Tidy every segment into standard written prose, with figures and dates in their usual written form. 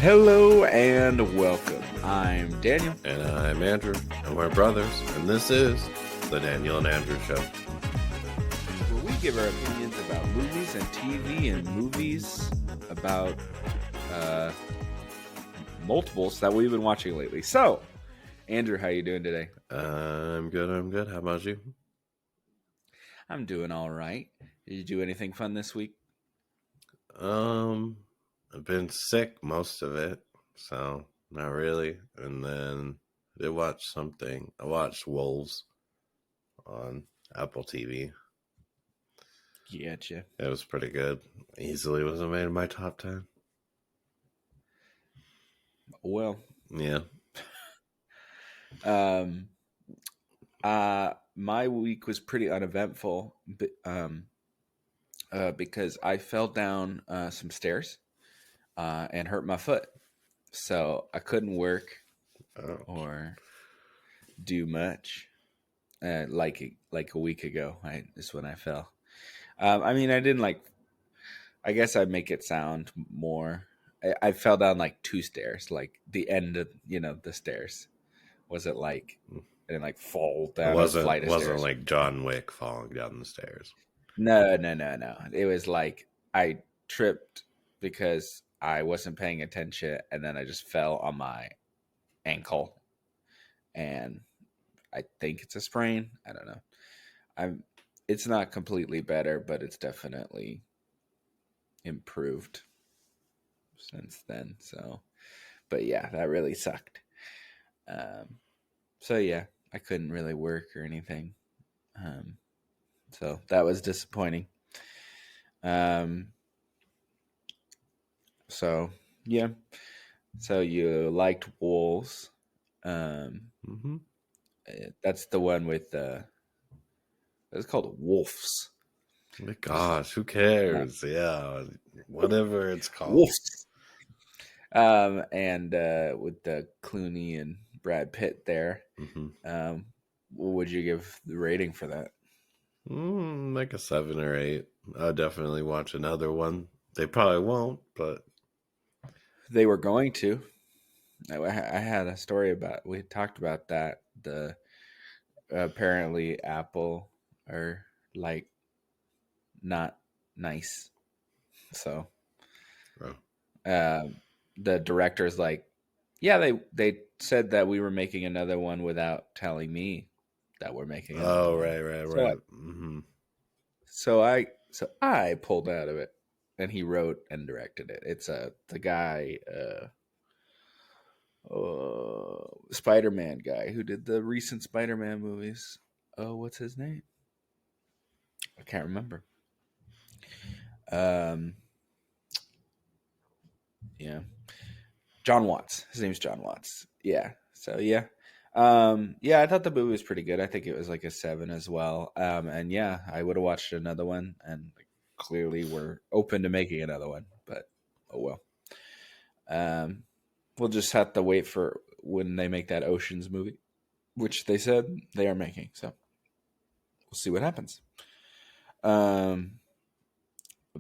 Hello and welcome. I'm Daniel. And I'm Andrew, and we're brothers, and this is the Daniel and Andrew Show. Where we give our opinions about movies and TV and movies about multiples that we've been watching lately. So, Andrew, how you doing today? I'm good. How about you? I'm doing all right. Did you do anything fun this week? I've been sick most of it, so not really. And then I did watch something. I watched Wolves on Apple TV. Getcha. It was pretty good. Easily wasn't made in my top 10. Well, Yeah. My week was pretty uneventful, because I fell down some stairs and hurt my foot, so I couldn't work Oh. or do much. Like a week ago, is when I fell. I mean, I didn't like. I guess I'd make it sound more. I fell down like two stairs, like the end of the stairs. Was it like I didn't like fall It down a flight of wasn't stairs? like John Wick falling down the stairs. No. It was like I tripped because I wasn't paying attention, and then I just fell on my ankle, and I think it's a sprain. I don't know. I'm. It's not completely better, but it's definitely improved since then. So, but yeah, that really sucked. So yeah, I couldn't really work or anything. Um, so that was disappointing. Um, so yeah, so you liked Wolves. Um, Mm-hmm. that's the one with it's called Wolves. Gosh, who cares? Yeah, whatever it's called. Wolves. And with the Clooney and Brad Pitt there. Mm-hmm. What would you give the rating for that? Like a 7 or 8. I'll definitely watch another one. They probably won't, but They were going to. I had a story about. We talked about that. The apparently Apple are like not nice. So oh, uh, the director's like, yeah, they said that we were making another one without telling me that we're making another one. So I, right. Mm-hmm. so I pulled out of it, and he wrote and directed it. It's the guy, Spider-Man guy who did the recent Spider-Man movies. Oh, what's his name? I can't remember. Um, yeah, John Watts. His name's John Watts. Yeah. So yeah. Yeah, I thought the movie was pretty good. I think it was like a 7 as well. And yeah, I would have watched another one, and clearly we're open to making another one, but oh well. Um, we'll just have to wait for when they make that Oceans movie, which they said they are making. So we'll see what happens. Um,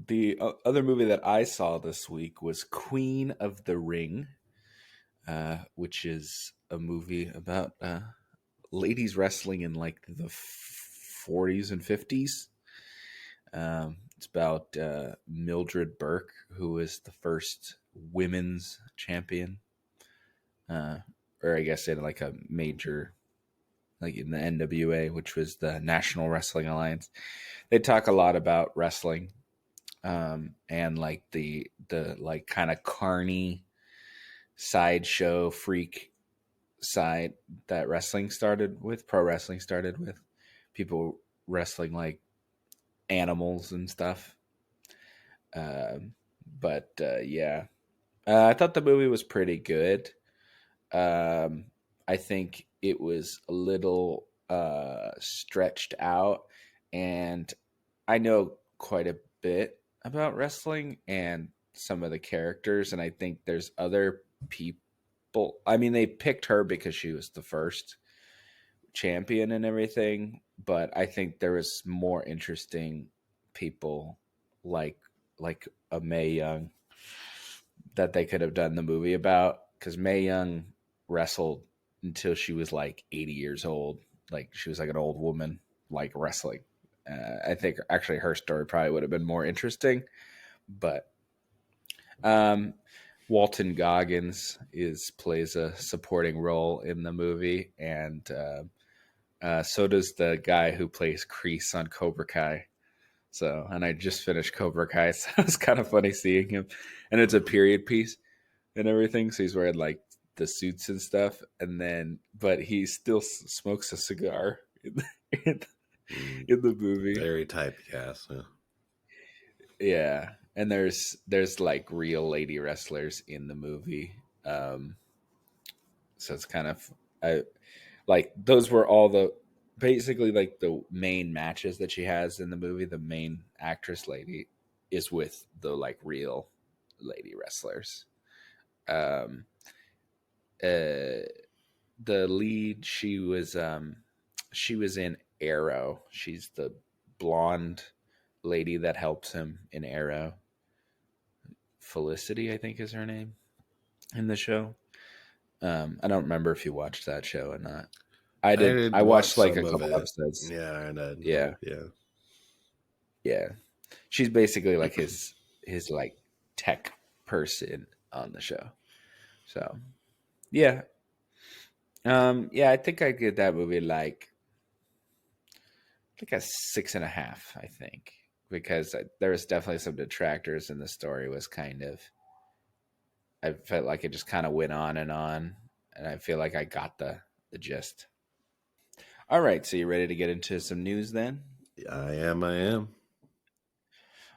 the other movie that I saw this week was Queen of the Ring, which is a movie about ladies wrestling in like the 40s and 50s. It's about Mildred Burke, who is the first women's champion, or I guess in like a major, like in the NWA, which was the National Wrestling Alliance. They talk a lot about wrestling, and like the like kind of carny sideshow freak side that pro wrestling started with, people wrestling like animals and stuff. Um, but yeah, I thought the movie was pretty good. Um, I think it was a little stretched out, and I know quite a bit about wrestling and some of the characters, and I think there's other people. I mean, they picked her because she was the first champion and everything, but I think there was more interesting people like like a Mae Young that they could have done the movie about, because Mae Young wrestled until she was like 80 years old. Like she was like an old woman, like wrestling. I think actually her story probably would have been more interesting, but um, Walton Goggins plays a supporting role in the movie, and so does the guy who plays Kreese on Cobra Kai. So, and I just finished Cobra Kai, so it was kind of funny seeing him. And it's a period piece and everything, so he's wearing like the suits and stuff. And then, but he still smokes a cigar in, in the movie. Very typecast. Yeah. Yeah, and there's like real lady wrestlers in the movie. So it's kind of I like those were all the basically like the main matches that she has in the movie. The main actress lady is with the like real lady wrestlers. Um, uh, the lead she was in Arrow. She's the blonde lady that helps him in Arrow. Felicity, I think, is her name in the show. I don't remember if you watched that show or not. I I did. did I watch watched like a some of couple it. episodes. Yeah, I did. Yeah, Yeah. yeah. She's basically like his like tech person on the show. So yeah, yeah. I think I give that movie like a 6.5. I think because there was definitely some detractors, and the story was kind of. I felt like it just kind of went on, and I feel like I got the gist. All right, so you ready to get into some news then? I am. I am.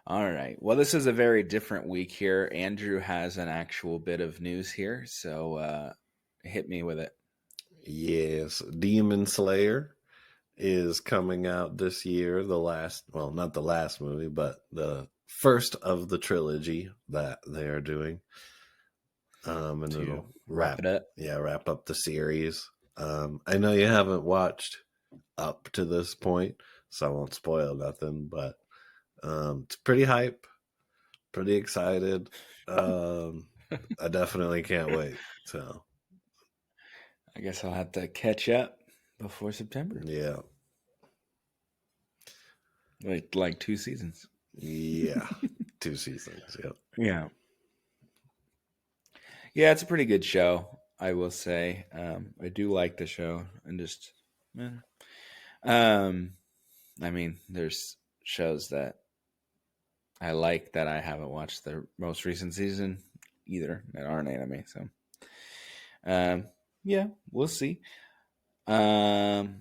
All right. Well, this is a very different week here. Andrew has an actual bit of news here, so hit me with it. Yes. Demon Slayer is coming out this year. The last, well, not the last movie, but the first of the trilogy that they are doing. And To it'll wrap it up. wrap up the series. I know you haven't watched up to this point, so I won't spoil nothing, but it's pretty hype, pretty excited. I definitely can't wait. So I guess I'll have to catch up before September. yeah, Like 2 seasons. yeah, 2 seasons. Yep. Yeah. Yeah, it's a pretty good show, I will say. I do like the show, and just eh. um I mean, there's shows that I like that I haven't watched the most recent season either that aren't anime. So, um, yeah, we'll see um,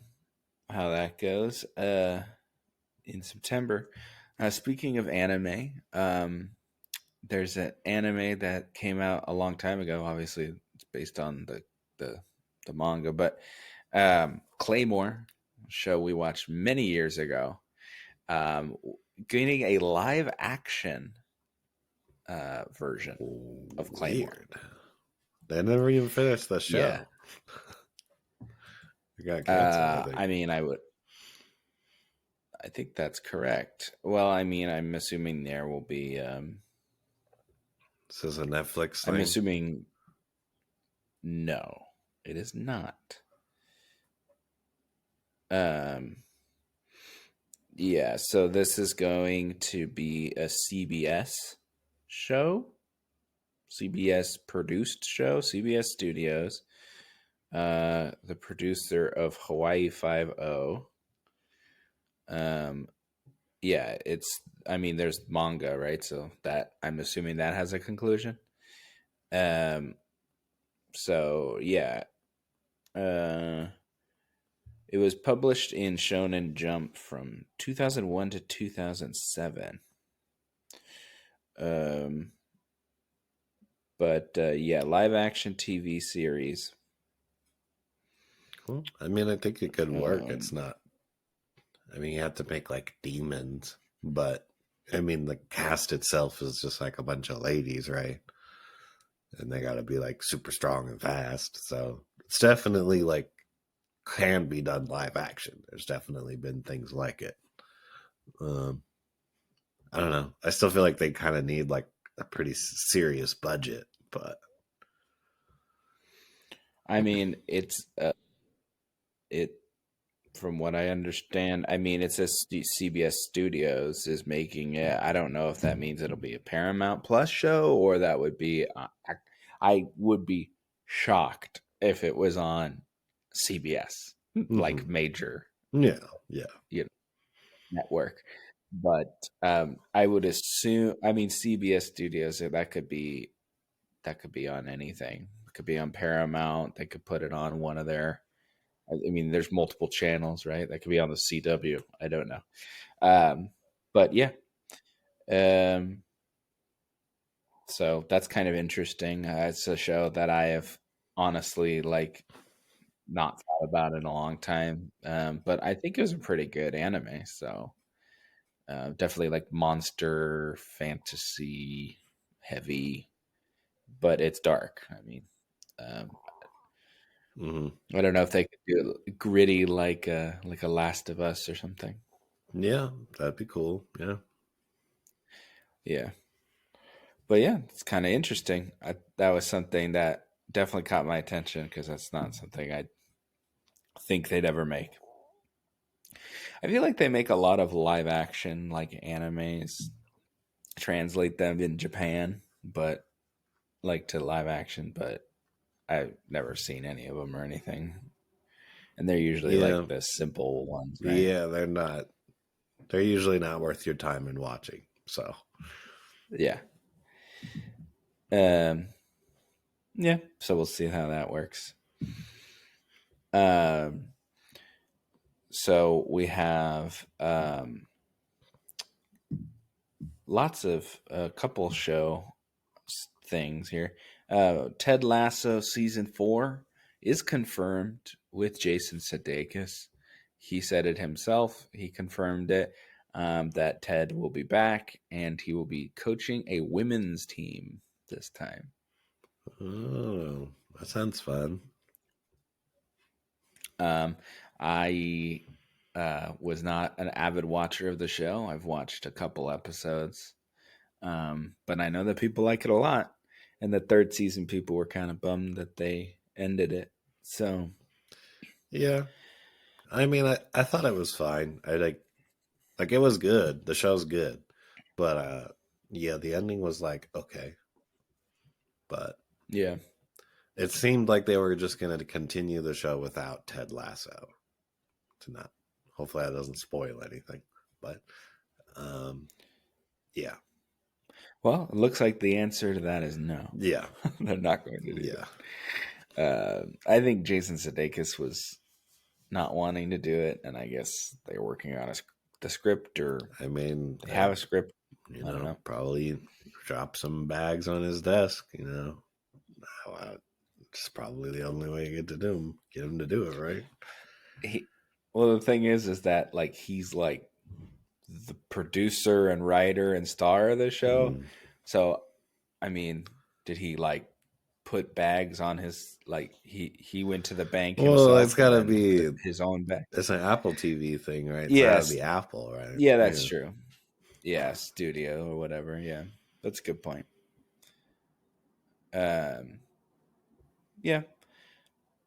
how that goes in September. Speaking of anime, there's an anime that came out a long time ago. Obviously, it's based on the, the manga, but Claymore show we watched many years ago, um, getting a live action version of Claymore. Weird. They never even finished the show. Yeah. It got canceled. I mean, I think that's correct. Well, I mean, I'm assuming there will be. This is a Netflix thing. I'm assuming. No, it is not. Yeah, so this is going to be a CBS show, CBS produced show, CBS Studios. The producer of Hawaii Five O. Yeah, it's. I mean, there's manga, right? So that I'm assuming that has a conclusion. Um. So yeah. It was published in Shonen Jump from 2001 to 2007. But yeah, live action TV series. Cool. I mean, I think it could work. It's not. I mean, you have to make like demons, but I mean, the cast itself is just like a bunch of ladies, right? And they got to be like super strong and fast. So it's definitely like can be done live action. There's definitely been things like it. I don't know. I still feel like they kind of need like a pretty serious budget But I mean, it's it from what I understand. I mean, it says CBS Studios is making it. I don't know if that means it'll be a Paramount Plus show or that would be. I would be shocked if it was on CBS, like major, yeah, yeah, you know, network. But I would assume. I mean, CBS Studios. That could be on anything. It could be on Paramount. They could put it on one of their. I mean, there's multiple channels, right? That could be on the CW. I don't know. But yeah. Um, so that's kind of interesting. It's a show that I have honestly like not thought about in a long time. But I think it was a pretty good anime. So definitely like monster fantasy heavy, but it's dark. I mean, um, I don't know if they could do it gritty like a Last of Us or something. yeah, that'd be cool. Yeah, Yeah. But yeah, it's kind of interesting. That was something that definitely caught my attention because that's not something I think they'd ever make. I feel like they make a lot of live action like animes, translate them in Japan, but like to live action, but I've never seen any of them or anything. And they're usually yeah, like the simple ones, right? yeah. They're not. They're usually not worth your time in watching. So Yeah. Um yeah, so we'll see how that works. Um so we have lots of couple show things here. Ted Lasso season 4 is confirmed with Jason Sudeikis. He said it himself. He confirmed it that Ted will be back and he will be coaching a women's team this time. oh, that sounds fun. I was not an avid watcher of the show. I've watched a couple episodes. But I know that people like it a lot. And the third season, people were kind of bummed that they ended it. So, Yeah, I mean, I thought it was fine. I like it was good. The show's good, but yeah, the ending was like okay, but yeah. it seemed like they were just going to continue the show without Ted Lasso. To not, hopefully, that doesn't spoil anything. But um, yeah, Well, it looks like the answer to that is no. yeah, They're not going to do yeah, that. I think Jason Sudeikis was not wanting to do it, and I guess they're working on the script, or I mean, they have a script. you I don't know, know. probably drop some bags on his desk. You know, it's probably the only way you get him to do it, right? He, well, the thing is that like he's like the producer and writer and star of the show. Mm. So, I mean, did he like put bags on his like he went to the bank Well, it's himself got and to then put be. his own bag? It's an Apple TV thing, right? So that would Yes, be Apple, right? yeah, that's Yeah. true. Yeah, studio or whatever. Yeah, that's a good point. Um, yeah,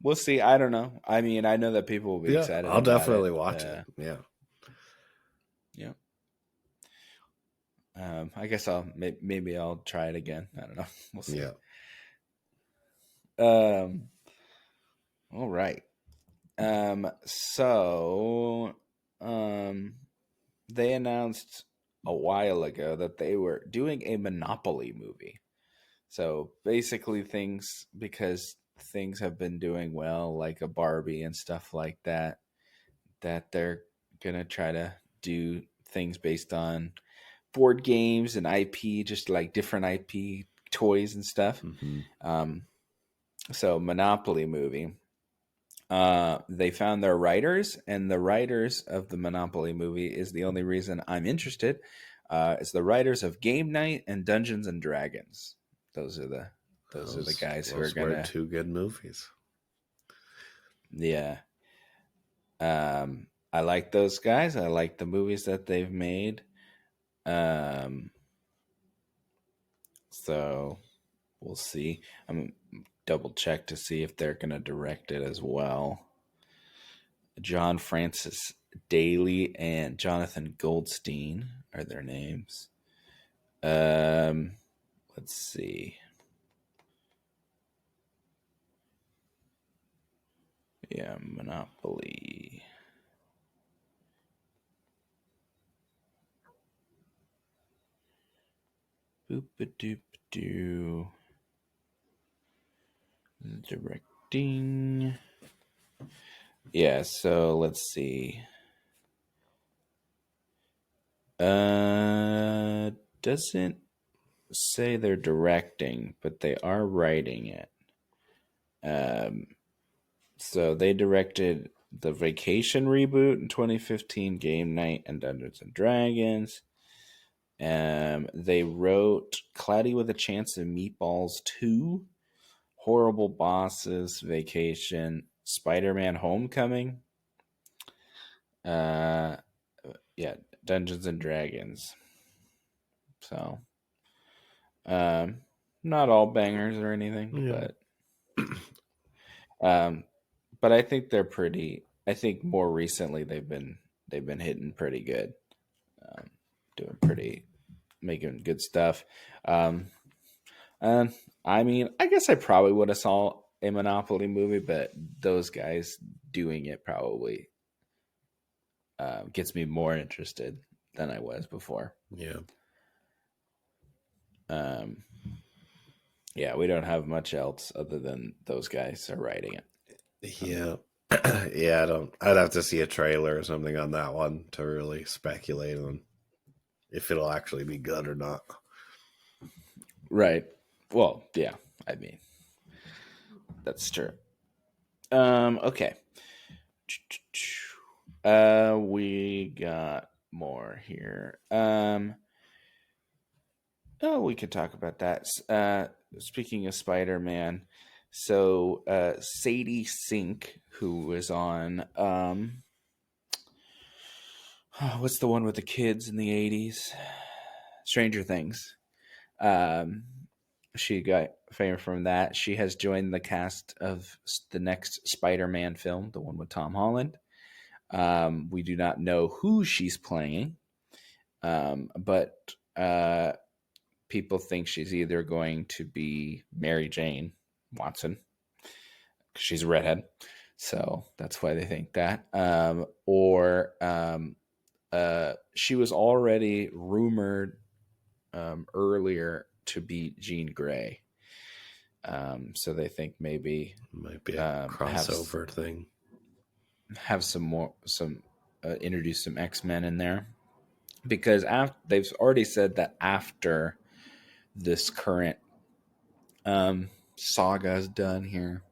we'll see. I don't know. I mean, I know that people will be Yeah, excited I'll about it. definitely watch it. Yeah. Yeah. I guess maybe I'll try it again. I don't know. We'll see. Yeah. Um. All right. So, um, they announced a while ago that they were doing a Monopoly movie. So basically, because things have been doing well, like a Barbie and stuff like that, that they're gonna try to do things based on board games and IP, just like different IP toys and stuff. Mm-hmm. So Monopoly movie. They found their writers, and the writers of the Monopoly movie is the only reason I'm interested. It's the writers of Game Night and Dungeons and Dragons. Those are the guys who are Those were gonna. two good movies. Yeah. I like those guys. I like the movies that they've made. Um, so we'll see. I'm double check to see if they're gonna direct it as well. John Francis Daly and Jonathan Goldstein are their names. Let's see. Yeah, Monopoly. Boop a doop doo. Directing. Yeah, so let's see. Doesn't say they're directing, but they are writing it. So they directed the Vacation reboot in 2015, Game Night and Dungeons and Dragons. They wrote Cloudy with a Chance of Meatballs 2, Horrible Bosses, Vacation, Spider-Man Homecoming. Yeah, Dungeons and Dragons. So, not all bangers or anything, Yeah. but I think they're pretty. I think more recently they've been hitting pretty good, doing pretty, making good stuff. And I mean, I guess I probably would have saw a Monopoly movie, but those guys doing it probably gets me more interested than I was before. Yeah. Yeah, we don't have much else other than those guys are writing it. Yeah. Yeah, I don't. I'd have to see a trailer or something on that one to really speculate on if it'll actually be good or not. Right. Well, yeah. I mean, that's true. Okay. We got more here. Oh, we could talk about that. Speaking of Spider-Man, so Sadie Sink, who was on what's the one with the kids in the 80s? Stranger Things. She got fame from that. She has joined the cast of the next Spider-Man film, the one with Tom Holland. We do not know who she's playing, but people think she's either going to be Mary Jane Watson, because she's a redhead, so that's why they think that, or she was already rumored earlier to be Jean Grey. So they think maybe Might be a crossover thing. Have some introduce some X-Men in there, because they've already said that after this current saga is done here,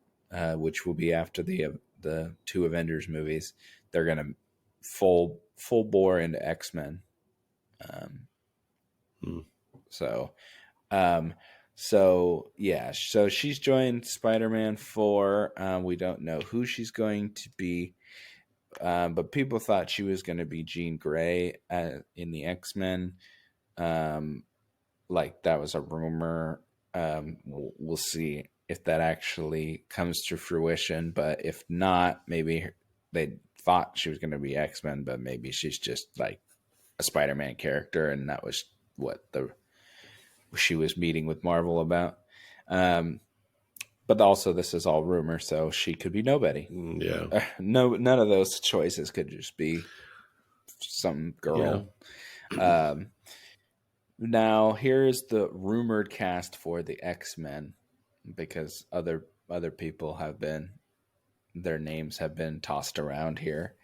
which will be after the two Avengers movies, they're gonna full bore into X-Men. So yeah, so she's joined Spider-Man 4. We don't know who she's going to be, but people thought she was going to be Jean Grey in the X-Men. Like that was a rumor. We'll see if that actually comes to fruition, but if not, maybe they thought she was going to be X-Men, but maybe she's just like a Spider-Man character, and that was what she was meeting with Marvel about. But also, this is all rumor, so she could be nobody. Yeah. No, none of those choices could just be some girl. Yeah. Now, here's the rumored cast for the X-Men, because other people have been, their names have been tossed around here.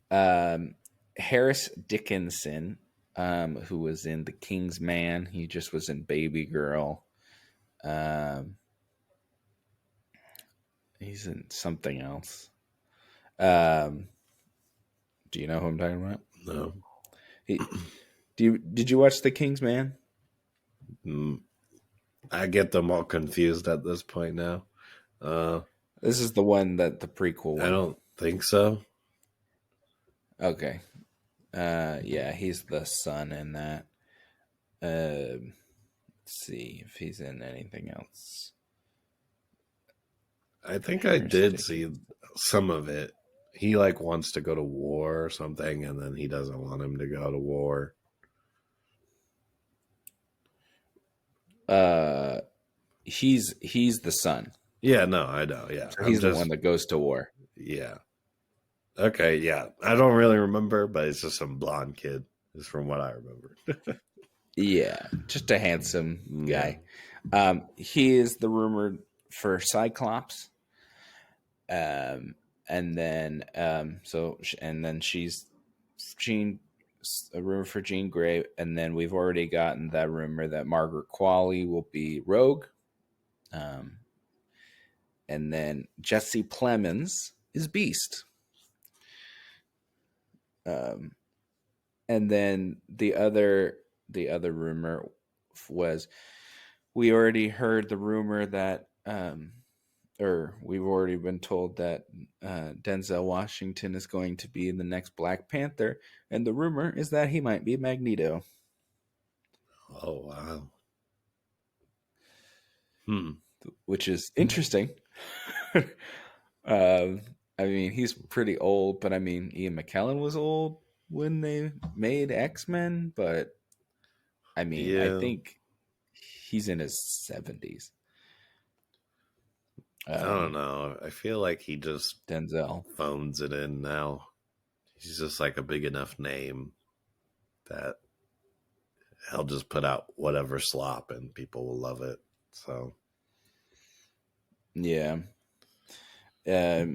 Harris Dickinson, who was in The King's Man. He just was in Baby Girl. He's in something else. Do you know who I'm talking about? No. Did you watch The King's Man? I get them all confused at this point now. This is the one that the prequel one. I don't think so. Okay. Yeah, he's the son in that. see if he's in anything else. I think I did see some of it. He like wants to go to war or something, and then he doesn't want him to go to war. He's the son. Yeah, no, I know. Yeah, So he's the one that goes to war. Yeah. Okay, yeah. I don't really remember, but it's just some blonde kid, is from what I remember. Yeah, just a handsome guy. He is the rumored for Cyclops. And then she's Jean, a rumor for Jean Grey, and then we've already gotten that rumor that Margaret Qualley will be Rogue. And then Jesse Plemons is Beast. And then the other rumor was, we already heard the rumor that or we've already been told that Denzel Washington is going to be in the next Black Panther, and the rumor is that he might be Magneto. Oh wow. Which is interesting. I mean, he's pretty old, but I mean, Ian McKellen was old when they made X-Men, but I mean, I think he's in his 70s. I don't know. I feel like he just Denzel phones it in now. He's just like a big enough name that he'll just put out whatever slop and people will love it. So yeah. Yeah,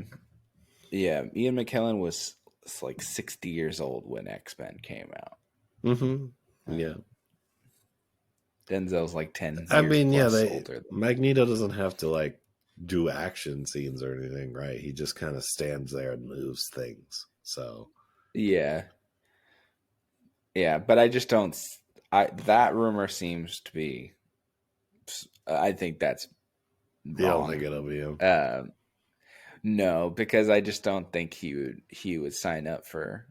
Ian McKellen was like 60 years old when X-Men came out. Yeah. Denzel's like 10 I years mean, older. Magneto doesn't have to like do action scenes or anything, right? He just kind of stands there and moves things. So yeah, but I just don't. That rumor seems to be. I think that's wrong. You don't think it'll be him? No, because I just don't think he would sign up for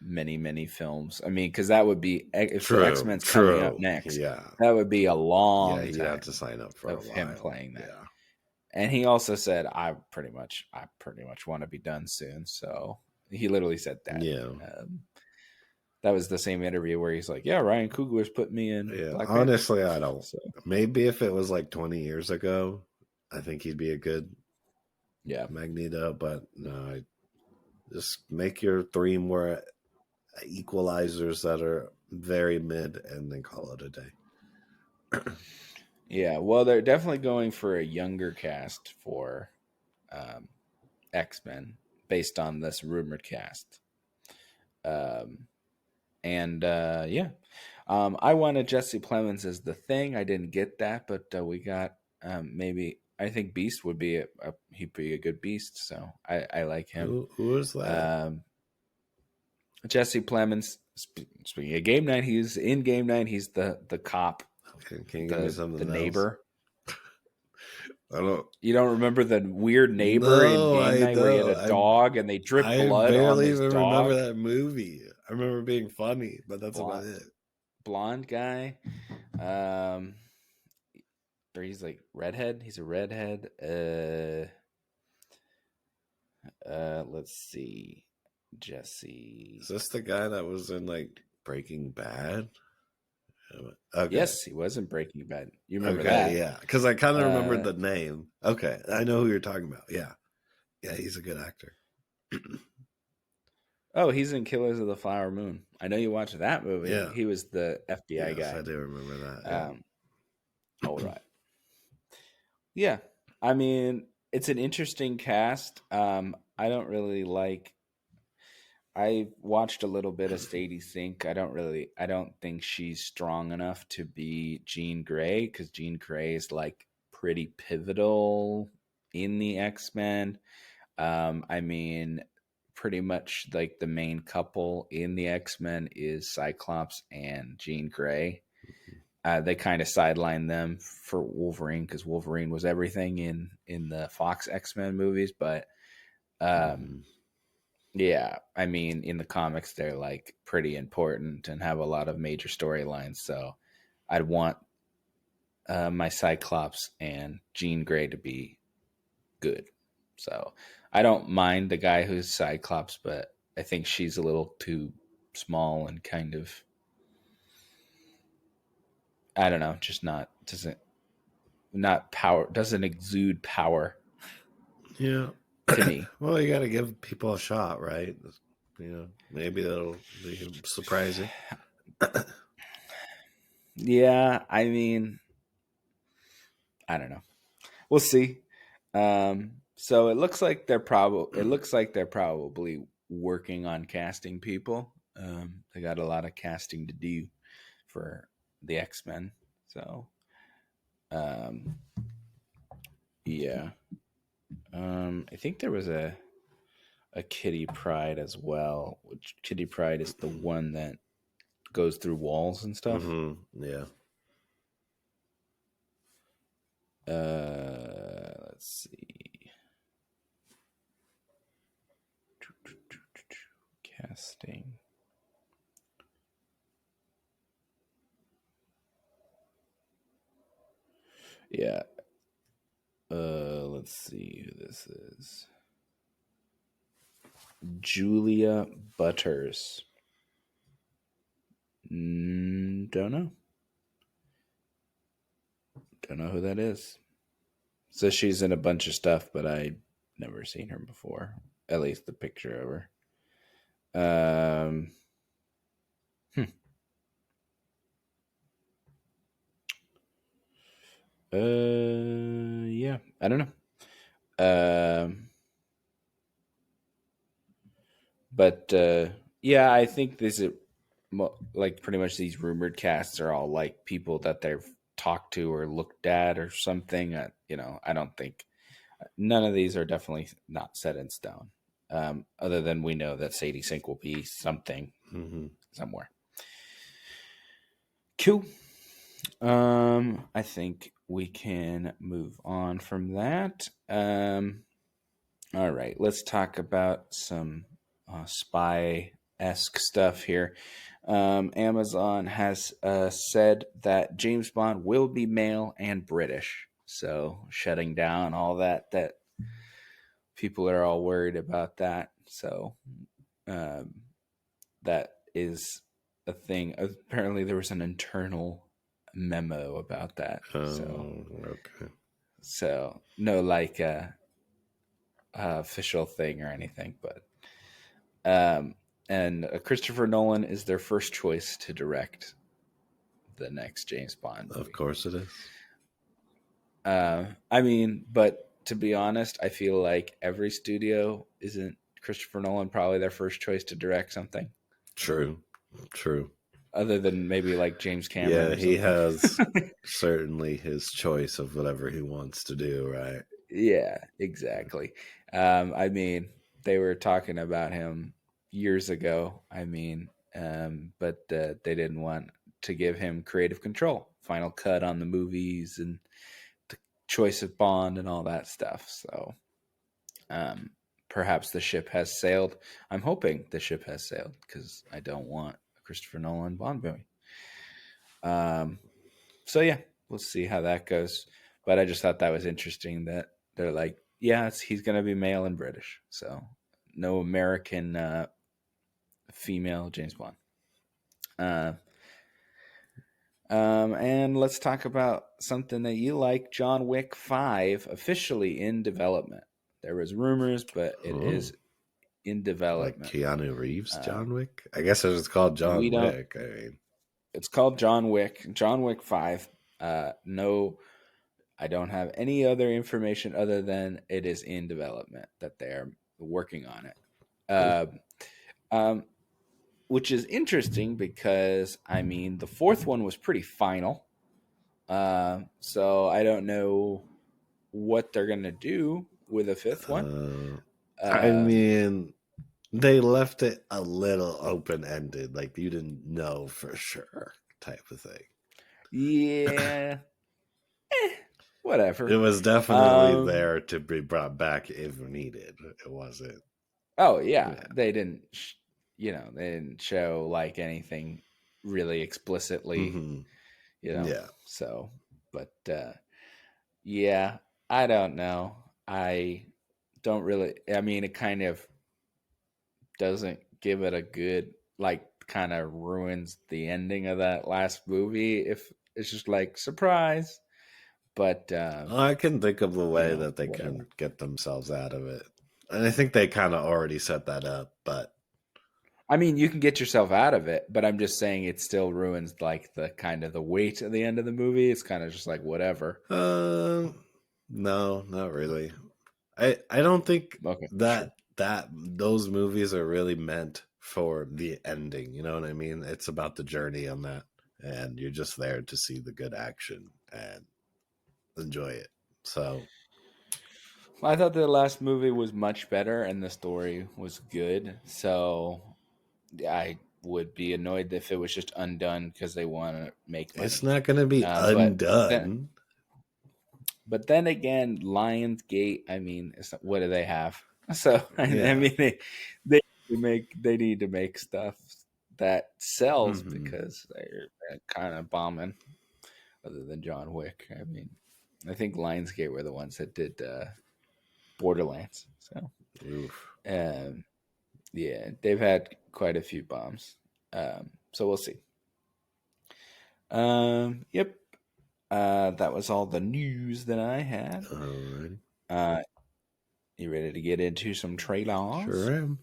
many films. I mean, because that would be if X-Men's coming up next. Yeah, that would be a long. Yeah, he'd have to sign up for of him playing that. Yeah. And he also said, I pretty much want to be done soon. So he literally said that. Yeah. That was the same interview where he's like, yeah, Ryan Coogler's put me in. Yeah. Black Honestly, Panther. I don't. So. Maybe if it was like 20 years ago, I think he'd be a good Magneto. But no, just make your 3 more equalizers that are very mid and then call it a day. Yeah, well, they're definitely going for a younger cast for X-Men based on this rumored cast. I wanted Jesse Plemons as the Thing. I didn't get that, but we got maybe. I think Beast would be he'd be a good Beast, so I like him. Who is that? Jesse Plemons. Speaking of Game Night, he's in Game Night. He's the cop. Okay, can you give me something the else? Neighbor. I don't. You don't remember the weird neighbor in Game Night where he had a dog and they drip blood on his dog? I barely remember that movie. I remember it being funny, but that's about it. Blonde guy. Or he's like redhead. He's a redhead. Let's see. Jesse. Is this the guy that was in like Breaking Bad? Okay. Yes, he was in Breaking Bad. You remember that? Yeah, because I kind of remembered the name. Okay, I know who you're talking about. Yeah, he's a good actor. Oh, he's in Killers of the Flower Moon. I know you watched that movie. Yeah, he was the FBI guy. I do remember that. Yeah. All right. Yeah, I mean, it's an interesting cast. I don't really like. I watched a little bit of Sadie Sink. I don't think she's strong enough to be Jean Grey, because Jean Grey is like pretty pivotal in the X-Men. I mean, pretty much like the main couple in the X-Men is Cyclops and Jean Grey. They kind of sidelined them for Wolverine because Wolverine was everything in the Fox X-Men movies, but yeah, I mean, in the comics, they're like pretty important and have a lot of major storylines. So I'd want my Cyclops and Jean Grey to be good. So I don't mind the guy who's Cyclops, but I think she's a little too small and kind of, I don't know, just doesn't exude power Yeah. to me. Well, you got to give people a shot, right? Maybe that'll be surprising. Yeah, I mean, I don't know. We'll see. So it looks like they're probably working on casting people. They got a lot of casting to do for the X-Men. So, um, yeah. I think there was a Kitty Pryde as well. Which Kitty Pryde is the one that goes through walls and stuff. Yeah. Let's see. Casting. Yeah. Let's see who this is. Julia Butters. Don't know. Don't know who that is. So she's in a bunch of stuff, but I never seen her before. At least the picture of her. Yeah, I don't know. But yeah, I think this is like pretty much these rumored casts are all like people that they've talked to or looked at or something. I don't think none of these are definitely not set in stone. Other than we know that Sadie Sink will be something somewhere. Cool. I think we can move on from that. All right, let's talk about some spy-esque stuff here. Amazon has said that James Bond will be male and British, so shutting down all that people are all worried about that. So that is a thing. Apparently, there was an internal memo about that. Okay. So no, like official thing or anything, but and Christopher Nolan is their first choice to direct the next James Bond movie. Of course it is. I mean, but to be honest, I feel like every studio isn't Christopher Nolan probably their first choice to direct something. True. Other than maybe like James Cameron. Yeah, he has certainly his choice of whatever he wants to do, right? Yeah, exactly. I mean, they were talking about him years ago. I mean, but they didn't want to give him creative control, final cut on the movies and the choice of Bond and all that stuff. So perhaps the ship has sailed. I'm hoping the ship has sailed because I don't want a Christopher Nolan Bond movie. So yeah, we'll see how that goes. But I just thought that was interesting that they're like, yeah, he's going to be male and British. So no American female James Bond. And let's talk about something that you like. John Wick 5 officially in development. There was rumors, but it is in development. Like Keanu Reeves, John Wick? I guess it was called John Wick. I mean, it's called John Wick. John Wick 5. No, I don't have any other information other than it is in development, that they're working on it. Which is interesting because, I mean, the fourth one was pretty final. So I don't know what they're going to do with a fifth one. I mean, they left it a little open-ended. Like, you didn't know for sure type of thing. Yeah. Whatever. It was definitely there to be brought back if needed. It wasn't. Oh, yeah. They didn't, they didn't show like anything really explicitly, Yeah. So But yeah, I don't know. I don't really. I mean, it kind of doesn't give it a good, like, kind of ruins the ending of that last movie if it's just like surprise. But I can think of the way that they whatever. can get themselves out of it. And I think they kind of already set that up, but I mean, you can get yourself out of it, but I'm just saying it still ruins like the kind of the weight of the end of the movie. It's kind of just like whatever. no, not really. I don't think Okay, sure. that those movies are really meant for the ending. You know what I mean? It's about the journey on that, and you're just there to see the good action and enjoy it. So, I thought the last movie was much better and the story was good. So I would be annoyed if it was just undone because they want to make it's money. not going to be But then, undone. but then again, Lionsgate. I mean, what do they have? So I Yeah. mean, they need to make stuff that sells Hmm. because they're kind of bombing. Other than John Wick, I mean, I think Lionsgate were the ones that did Borderlands. So Oof. um, yeah, they've had quite a few bombs. So we'll see. Yep. That was all the news that I had. Alrighty. Uh, you ready to get into some trailers? Sure am.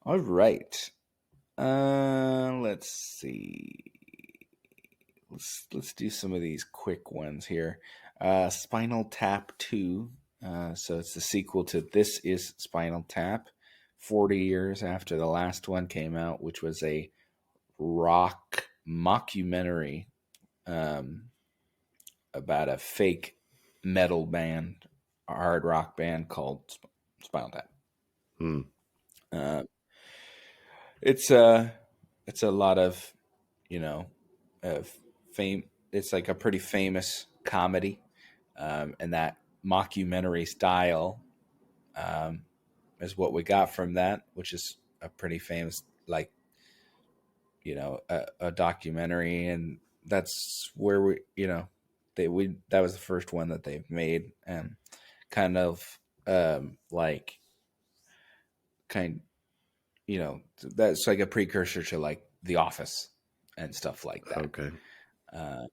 All right. Let's see. Let's do some of these quick ones here. Spinal Tap 2. So it's the sequel to This Is Spinal Tap, 40 years after the last one came out, which was a rock mockumentary um, about a fake metal band, a hard rock band called Spinal Tap. Hmm. Uh, it's a lot of, you know, fame. It's like a pretty famous comedy, and that mockumentary style um, is what we got from that, which is a pretty famous, like, a documentary, and that's where we that was the first one that they've made, and kind of like kind that's like a precursor to like The Office and stuff like that. Okay. Uh,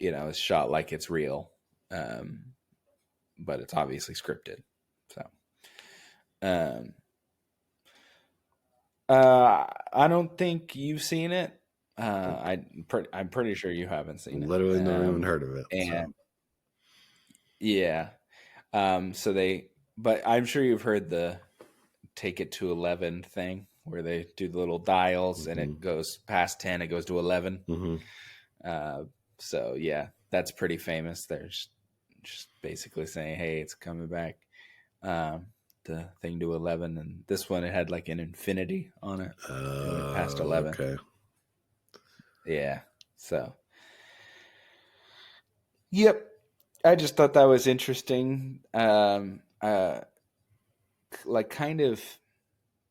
it's shot like it's real, um, but it's obviously scripted. So, um, I don't think you've seen it. Nope. I'm pretty sure you haven't seen it. Literally never even heard of it. So. And yeah, so but I'm sure you've heard the take it to 11 thing where they do the little dials and Hmm. it goes past 10, it goes to 11. Hmm. Uh, so yeah, that's pretty famous. They're just basically saying, "Hey, it's coming back." Um, the thing to 11, and this one it had like an infinity on it. It went past 11. Okay. Yeah. So, yep. I just thought that was interesting. Like kind of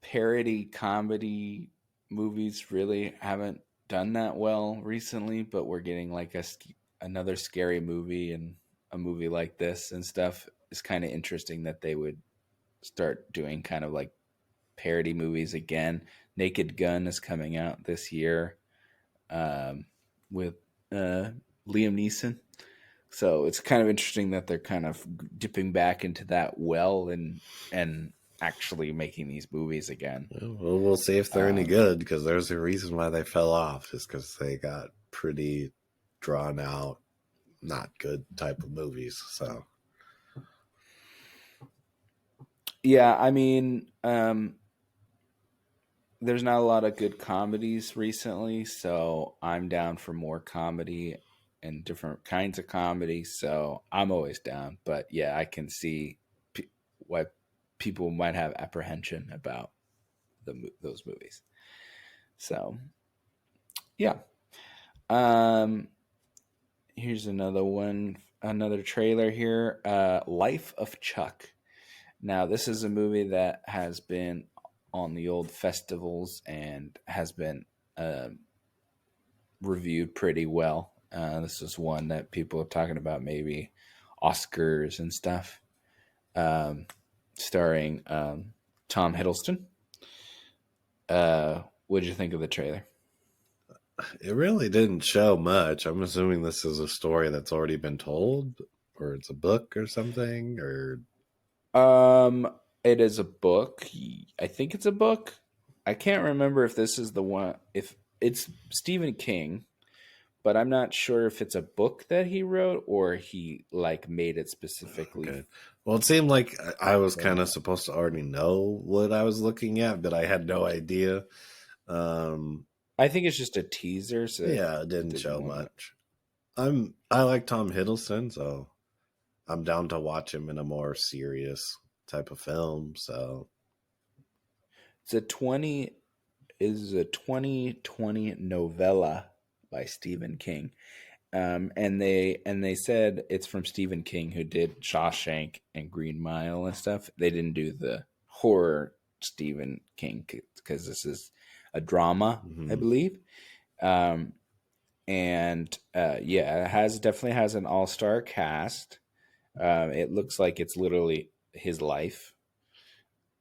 parody comedy movies really haven't done that well recently, but we're getting like another scary movie and a movie like this and stuff. It's kind of interesting that they would start doing kind of like parody movies again. Naked Gun is coming out this year um, with uh, Liam Neeson. So it's kind of interesting that they're kind of dipping back into that well and actually making these movies again. Well, we'll see if they're any Um, good because there's a reason why they fell off, just because they got pretty drawn out, not good type of movies. So, yeah, I mean, there's not a lot of good comedies recently, so I'm down for more comedy and different kinds of comedy. So I'm always down. But yeah, I can see why people might have apprehension about those movies. So yeah. Um, Here's another one, another trailer here. Life of Chuck. Now, this is a movie that has been on the old festivals and has been um reviewed pretty well. This is one that people are talking about, maybe Oscars and stuff. Um, Starring Tom Hiddleston. What did you think of the trailer? It really didn't show much. I'm assuming this is a story that's already been told, or it's a book or something, or Um, it is a book. I think it's a book. I can't remember if this is the one. If it's Stephen King, but I'm not sure if it's a book that he wrote or he like made it specifically. okay. Well, it seemed like I was For kind of that. supposed to already know what I was looking at, but I had no idea. Um, I think it's just a teaser, so yeah, it it didn't didn't show want to. much. I like Tom Hiddleston, so I'm down to watch him in a more serious type of film. So It's a 2020 novella by Stephen King. And they said it's from Stephen King, who did Shawshank and Green Mile and stuff. They didn't do the horror Stephen King because this is a drama, I mhm. believe. Um, and yeah, it has definitely has an all star cast. It looks like it's literally his life.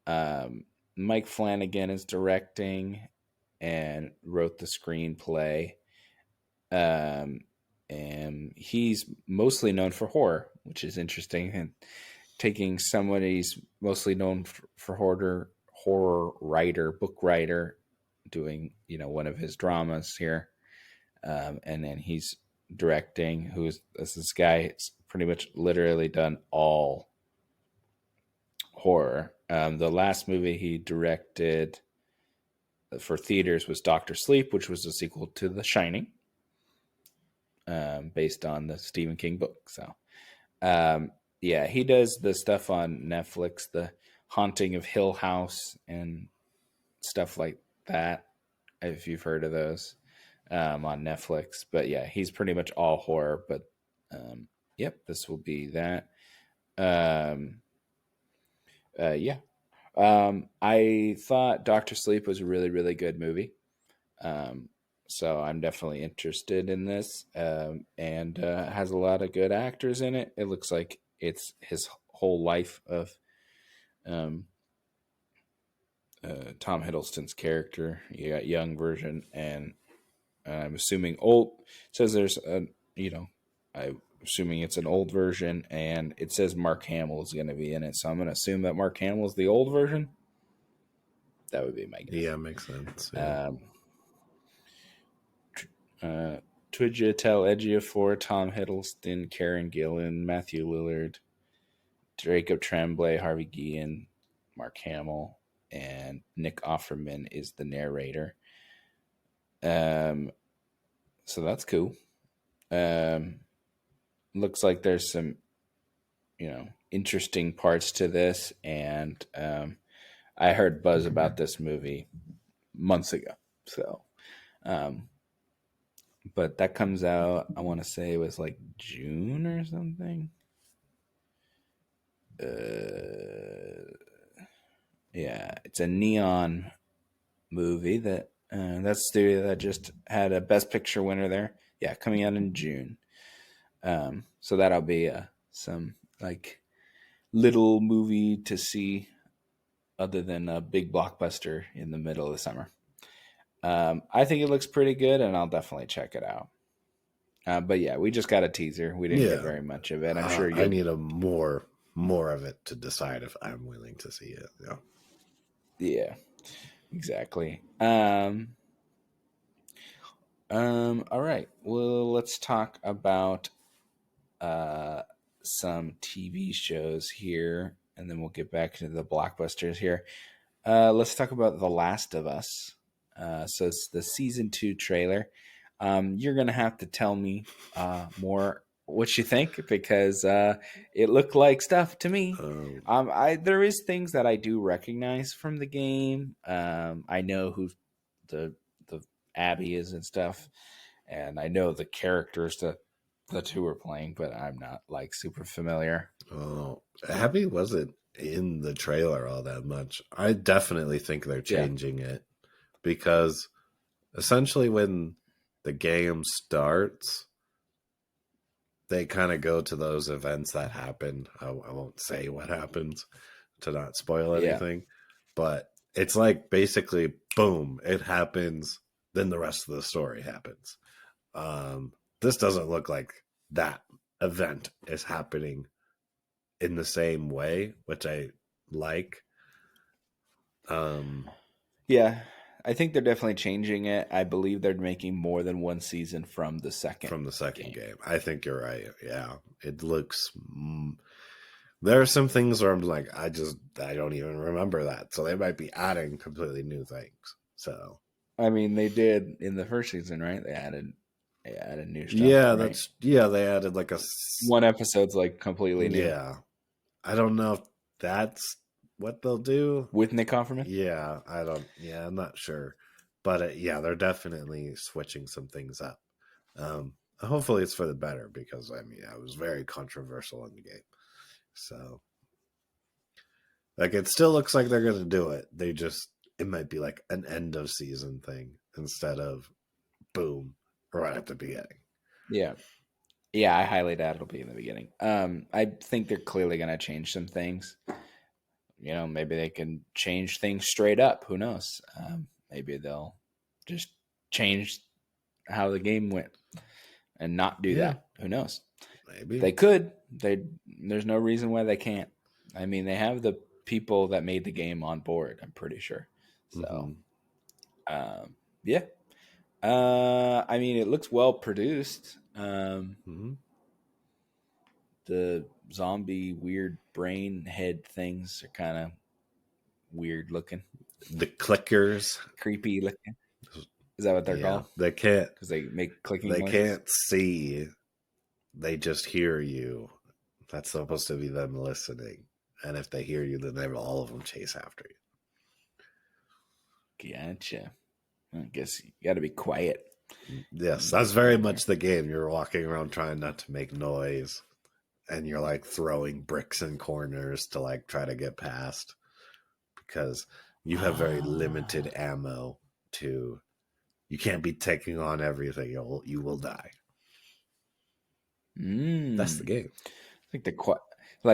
Um, Mike Flanagan is directing and wrote the screenplay. Um, and he's mostly known for horror, which is interesting. And taking someone he's mostly known for horror writer, book writer, doing one of his dramas here, and then he's directing. This guy? It's pretty much literally done all horror. The last movie he directed for theaters was Doctor Sleep, which was a sequel to The Shining, based on the Stephen King book. So, um, yeah, he does the stuff on Netflix, the Haunting of Hill House and stuff like that. If you've heard of those, on Netflix. But yeah, he's pretty much all horror. But yep, this will be that. Um, yeah, I thought Doctor Sleep was a really, really good movie. Um, so I'm definitely interested in this, and has a lot of good actors in it. It looks like it's his whole life of um, Tom Hiddleston's character. You got young version, and I'm assuming old. It says there's a I'm assuming it's an old version, and it says Mark Hamill is going to be in it. So I'm going to assume that Mark Hamill is the old version. That would be my guess. Yeah, makes sense. Yeah. Um, Twigia Tel Ejiofor, Tom Hiddleston, Karen Gillan, Matthew Lillard, Jacob Tremblay, Harvey Guillen, Mark Hamill, and Nick Offerman is the narrator. Um, so that's cool. Looks like there's some, interesting parts to this, and I heard buzz about this movie months ago. So, um, but that comes out, I want to say it was like June or something. Yeah, it's a neon movie that's the that just had a Best Picture winner there. Yeah, coming out in June. So that'll be some like little movie to see, other than a big blockbuster in the middle of the summer. I think it looks pretty good, and I'll definitely check it out. But yeah, we just got a teaser. We didn't get Yeah. very much of it. I'm sure I you'll. need a more of it to decide if I'm willing to see it. Yeah. Yeah, exactly. All right. Well, let's talk about uh, some TV shows here, and then we'll get back to the blockbusters here. Let's talk about The Last of Us. So it's the season 2 trailer. You're gonna have to tell me more what you think, because it looked like stuff to me. Um, There is things that I do recognize from the game. I know who the Abby is and stuff, and I know the characters that the two are playing, but I'm not like super familiar. oh, Abby wasn't in the trailer all that much. I definitely think they're Yeah. changing it because essentially when the game starts, they kind of go to those events that happen. I won't say what happens to not spoil Yeah. anything, but it's like basically boom, it happens, then the rest of the story happens. This doesn't look like that event is happening in the same way, which I like. Yeah, I think they're definitely changing it. I believe they're making more than one season from the second game. I think you're right. Yeah, it looks. There are some things where I'm like, I don't even remember that. So they might be adding completely new things. So I mean, they did in the first season, right? They added new stuff. yeah, right? they added like one episode's like completely new. Yeah, I don't know if that's what they'll do with Nick Offerman. Yeah, I'm not sure, but yeah, they're definitely switching some things up. Hopefully, it's for the better because I mean, it was very controversial in the game. So, like, it still looks like they're going to do it. It might be like an end of season thing instead of boom right at the beginning. Yeah. Yeah, I highly doubt it'll be in the beginning. I think they're clearly going to change some things. Maybe they can change things straight up. Who knows? Maybe they'll just change how the game went and not do that. Who knows? Maybe they could. There's no reason why they can't. I mean, they have the people that made the game on board. I'm pretty sure. So, yeah. I mean, it looks well produced. The zombie weird brain head things are kind of weird looking. The clickers, creepy looking. Is that what they're called? They can't because they make clicking. They noises. can't see. They just hear you. That's supposed to be them listening. And if they hear you, then all of them chase after you. Gotcha. I guess you got to be quiet. Yes, that's very much the game. You're walking around trying not to make noise. And you're like throwing bricks in corners to like try to get past. Because you have very limited ammo to... You can't be taking on everything. You will die. That's the game. Like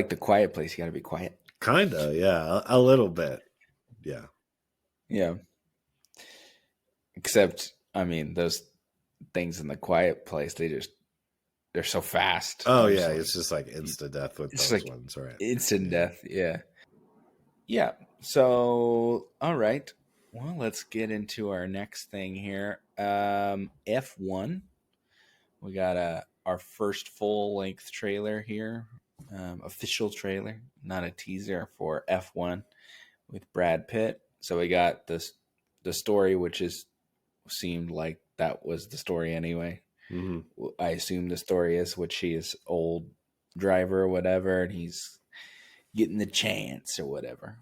the quiet place. You got to be quiet. Kinda, yeah, a little bit, yeah. Except, I mean, those things in the quiet place, they're so fast. Oh yeah, it's just like instant death with those ones, right? Instant death, yeah. Yeah. So, all right. Well, let's get into our next thing here. F1. We got our first full-length trailer here, official trailer, not a teaser, for F1 with Brad Pitt. So we got the story, which seemed like that was the story anyway. Mm-hmm. I assume the story is what she is old driver or whatever, and he's getting the chance or whatever.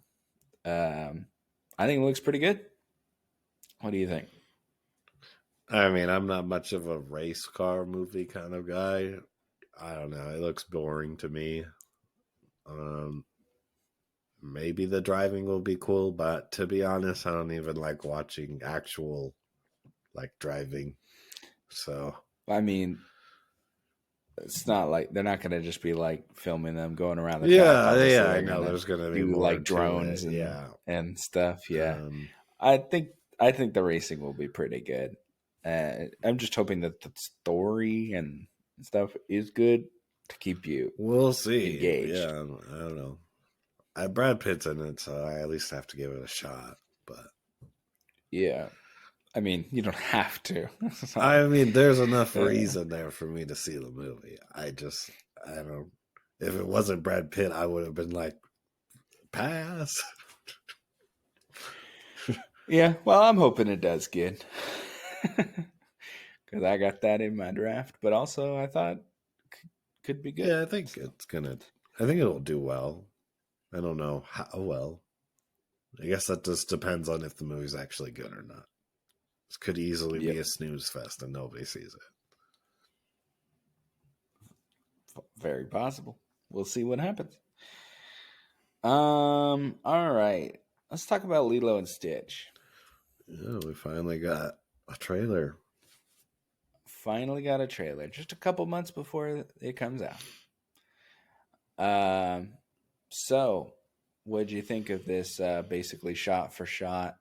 I think it looks pretty good. What do you think? I mean, I'm not much of a race car movie kind of guy. I don't know. It looks boring to me. Maybe the driving will be cool, but to be honest, I don't even like watching actual like driving. So I mean, it's not like they're not going to just be like filming them going around the track. Yeah, I know there's going to be more like drones and stuff. Yeah, I think the racing will be pretty good. I'm just hoping that the story and stuff is good to keep you. We'll see. Engaged. Yeah, I don't know. Brad Pitt's in it, so I at least have to give it a shot. But yeah, I mean, you don't have to. I mean, there's enough reason there for me to see the movie. I don't. If it wasn't Brad Pitt, I would have been like, pass. Yeah, well, I'm hoping it does good. Because I got that in my draft, but also I thought could be good. Yeah, I think I think it'll do well. I don't know how well. I guess that just depends on if the movie's actually good or not. This could easily be a snooze fest and nobody sees it. Very possible. We'll see what happens. All right. Let's talk about Lilo and Stitch. Yeah, we finally got a trailer. finally got a trailer just a couple months before it comes out. Um, so what'd you think of this? Basically, shot for shot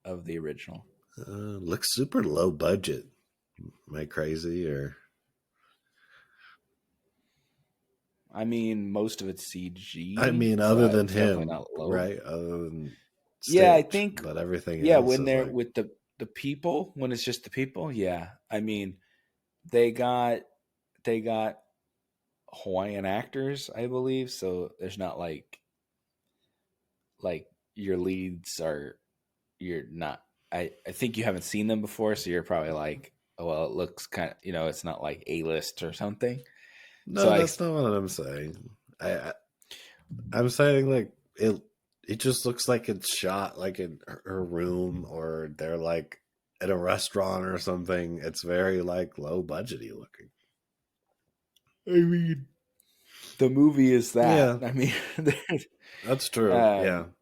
of the original. Looks super low budget. Am I crazy or? I mean, most of it's I CG, mean, other but than it's definitely him, not low. right? Other than Yeah, I Stitch, think. but everything Yeah, else when is they're like, with the people, when it's just the people, yeah. I mean, they got they got Hawaiian actors, I believe. So there's not like your leads are you're not. I think you haven't seen them before, so you're probably like, oh well, it looks kind of it's not like A list or something. So no, that's not what I'm saying. I I'm saying like it. It just looks like it's shot like in her room, or they're like at a restaurant or something. It's very like low budgety looking. I mean, the movie is that. Yeah, I mean, that's true. Yeah, um,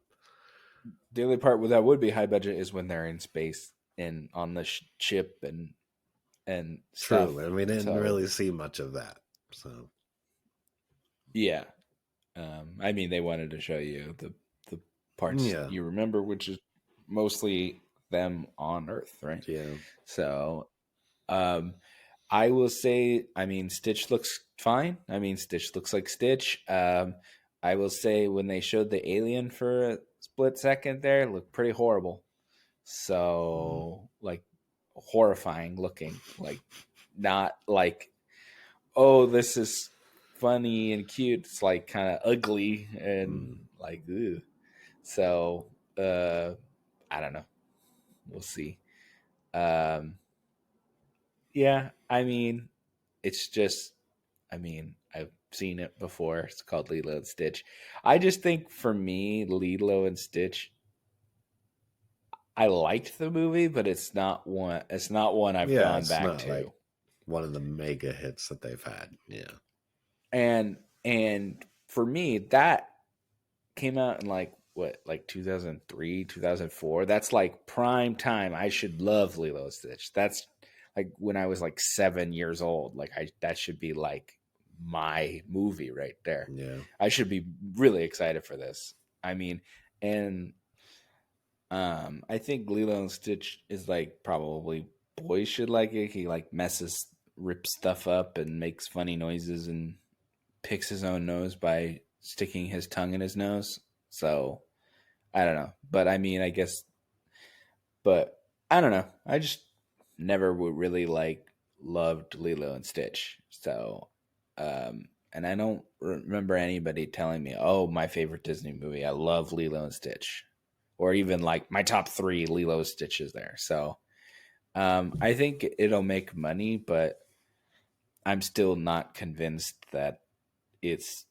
the only part where that would be high budget is when they're in space and on the ship and true. stuff. And we didn't So really see much of that. So yeah, I mean, they wanted to show you the parts yeah, you remember, which is mostly them on Earth, right? yeah. So, um, I will say, I mean, Stitch looks fine. I mean, Stitch looks like Stitch. I will say when they showed the alien for a split second there, it looked pretty horrible. Mm. So, like, horrifying looking, like not like, oh, this is funny and cute. It's like kind of ugly and Mm. like, ew. So, I don't know. We'll see. Um, yeah, I mean, it's just, I mean, I've seen it before. It's called Lilo and Stitch. I just think for me, Lilo and Stitch, I liked the movie, but it's not one. It's not one I've Yeah, gone it's back not like to. one of the mega hits that they've had. Yeah. And for me, that came out in like what, like 2003, 2004. That's like prime time. I should love Lilo and Stitch. That's like when I was like 7 years old. Like that should be like my movie right there. Yeah. I should be really excited for this. I mean, and I think Lilo and Stitch is like probably boys should like it. He like rips stuff up and makes funny noises and picks his own nose by sticking his tongue in his nose. So I don't know, but I mean, I guess, but I don't know. I just never would really like loved Lilo and Stitch. So, and I don't remember anybody telling me, "Oh, my favorite Disney movie. I love Lilo and Stitch," or even like my top three Lilo Stitches there. So, I think it'll make money, but I'm still not convinced that it's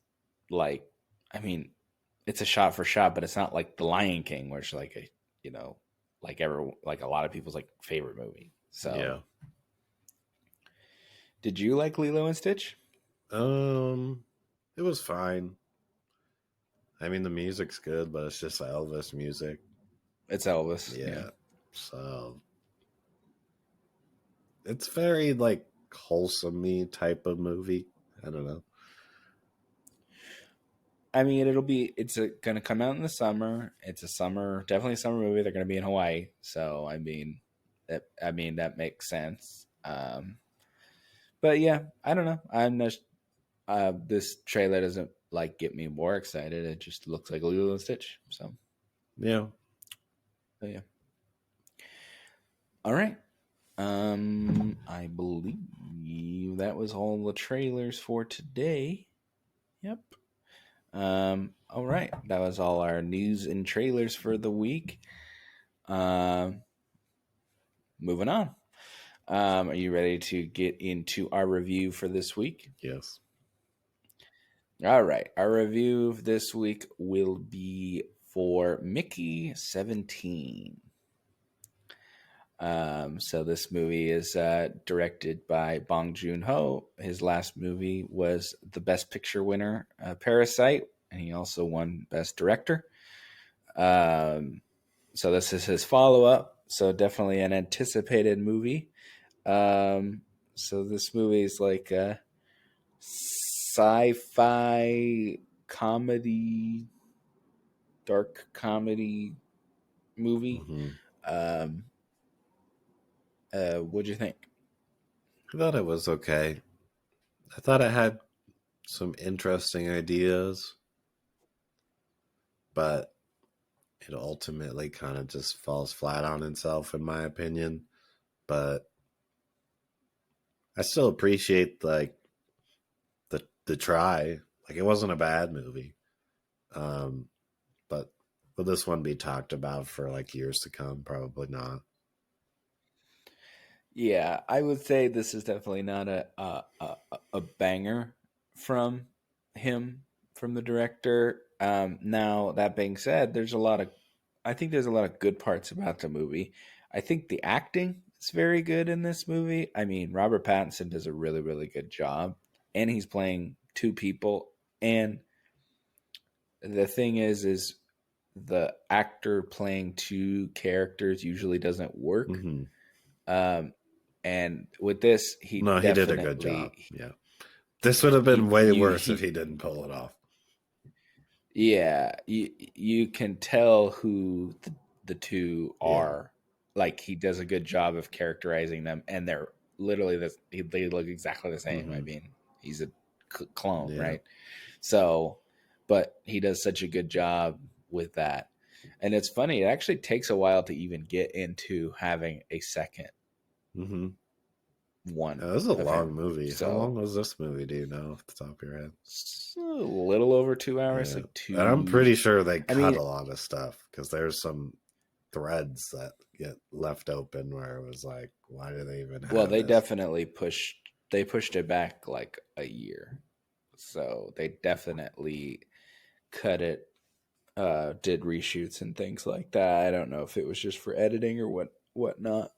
like, I mean, it's a shot for shot, but it's not like The Lion King, where it's like a, you know, like a lot of people's like favorite movie. So, Yeah. did you like Lilo and Stitch? Um, it was fine. I mean, the music's good, but it's just Elvis music. It's Elvis. Yeah. Yeah. So it's very like wholesome type of movie. I don't know. I mean, it's going to come out in the summer. It's a summer, definitely a summer movie. They're going to be in Hawaii. So, I mean, that makes sense. But yeah, I don't know. I'm just, this trailer doesn't like get me more excited. It just looks like Lilo and Stitch. So, Yeah. yeah. All right. I believe that was all the trailers for today. Yep. All right. That was all our news and trailers for the week. Um, moving on. Are you ready to get into our review for this week? Yes. All right. Our review this week will be for Mickey 17. So this movie is directed by Bong Joon Ho. His last movie was the Best Picture winner, Parasite, and he also won Best Director. So this is his follow up. So definitely an anticipated movie. Um, So this movie is like a sci-fi comedy, dark comedy movie. Hmm. Um, what'd you think? I thought it was okay. I thought it had some interesting ideas, but it ultimately kind of just falls flat on itself, in my opinion. But I still appreciate like the try. Like it wasn't a bad movie. Um, but will this one be talked about for like years to come? Probably not. Yeah, I would say this is definitely not a banger from him, from the director. Now that being said, I think there's a lot of good parts about the movie. I think the acting is very good in this movie. I mean, Robert Pattinson does a really really good job, and he's playing two people. And the thing is the actor playing two characters usually doesn't work. Hmm. Um, and with this, he No, he did a good job. definitely Yeah, this would have been way worse if he he didn't pull it off. yeah, you can tell who the two Yeah. are. Like he does a good job of characterizing them, and they're literally they look exactly the same. I Hmm. mean, he's a clone, Yeah. right? So, but he does such a good job with that. And it's funny, it actually takes a while to even get into having a second Hmm. one This is a of long him. movie. How long So was this movie? Do you know off the top of your head? it's a little over 2 hours, Yeah, like and I'm two. pretty sure they I cut mean, a lot of stuff because there's some threads that get left open where it was like, why do they even well, have they this? definitely pushed it back like a year. So they definitely cut it, did reshoots and things like that. I don't know if it was just for editing or whatnot.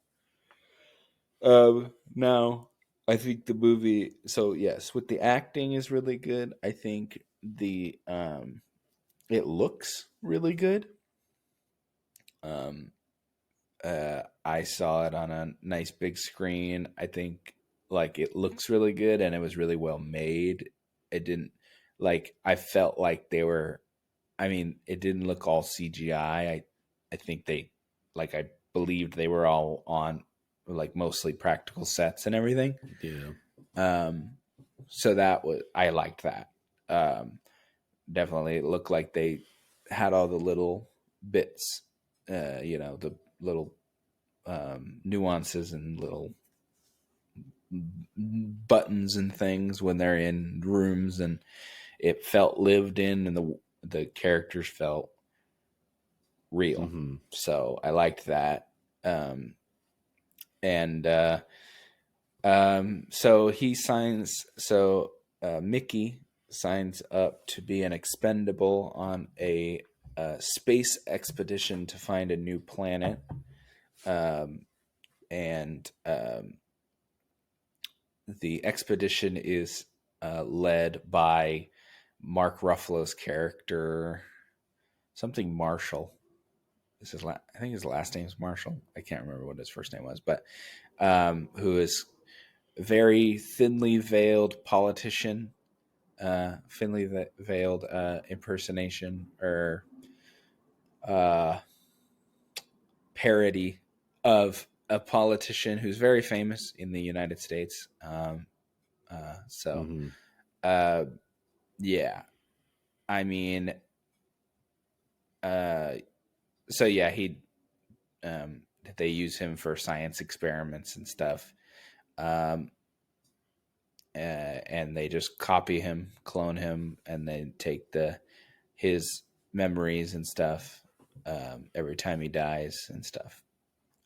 Now I think the movie. So yes, with the acting is really good. I think the it looks really good. Um, I saw it on a nice big screen. I think like it looks really good and it was really well made. It didn't like I felt like they were. I mean, it didn't look all CGI. I think they like I believed they were all on like mostly practical sets and everything. Yeah. Um, so that was I liked that. Um, Definitely, it looked like they had all the little bits, the little nuances and little buttons and things when they're in rooms, and it felt lived in, and the characters felt real. Hmm. So I liked that. Um, and so he signs. So Mickey signs up to be an expendable on a space expedition to find a new planet. Um, and The expedition is led by Mark Ruffalo's character, something Marshall. I think his last name is Marshall. I can't remember what his first name was, but who is very thinly veiled politician, thinly veiled impersonation or uh, parody of a politician who's very famous in the United States. So, Hmm. uh, yeah, I mean, uh, so yeah, um, they use him for science experiments and stuff. Um, and they just copy him, clone him, and then take his memories and stuff every time he dies and stuff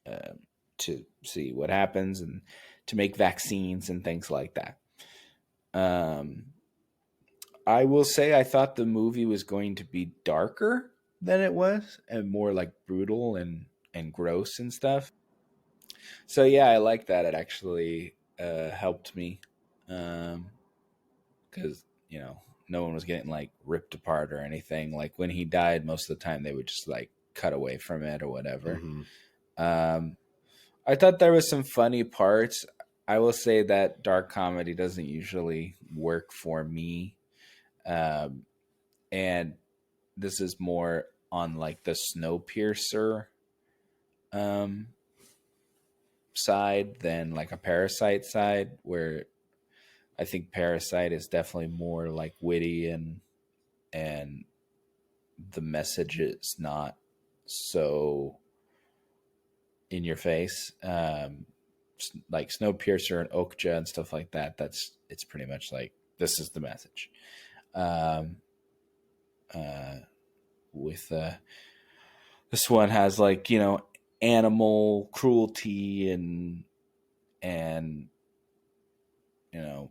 um, to see what happens and to make vaccines and things like that. Um, I will say I thought the movie was going to be darker than it was and more like brutal and gross and stuff. So yeah, I like that. It actually helped me because no one was getting like ripped apart or anything. Like when he died, most of the time they would just like cut away from it or whatever. Hmm. Um, I thought there was some funny parts. I will say that dark comedy doesn't usually work for me. Um, and this is more on like the Snowpiercer um, side than like a Parasite side, where I think Parasite is definitely more like witty and the message is not so in your face. Like Snowpiercer and Okja and stuff like that. It's pretty much like this is the message. Um, uh, with this one has like animal cruelty and you know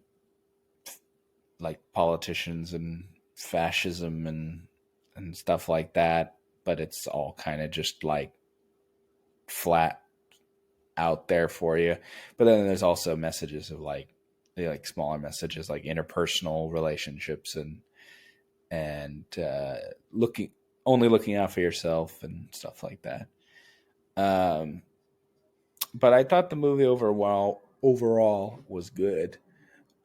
like politicians and fascism and stuff like that, but it's all kind of just like flat out there for you. But then there's also messages of like smaller messages like interpersonal relationships and looking out for yourself and stuff like that. Um, but I thought the movie overall was good.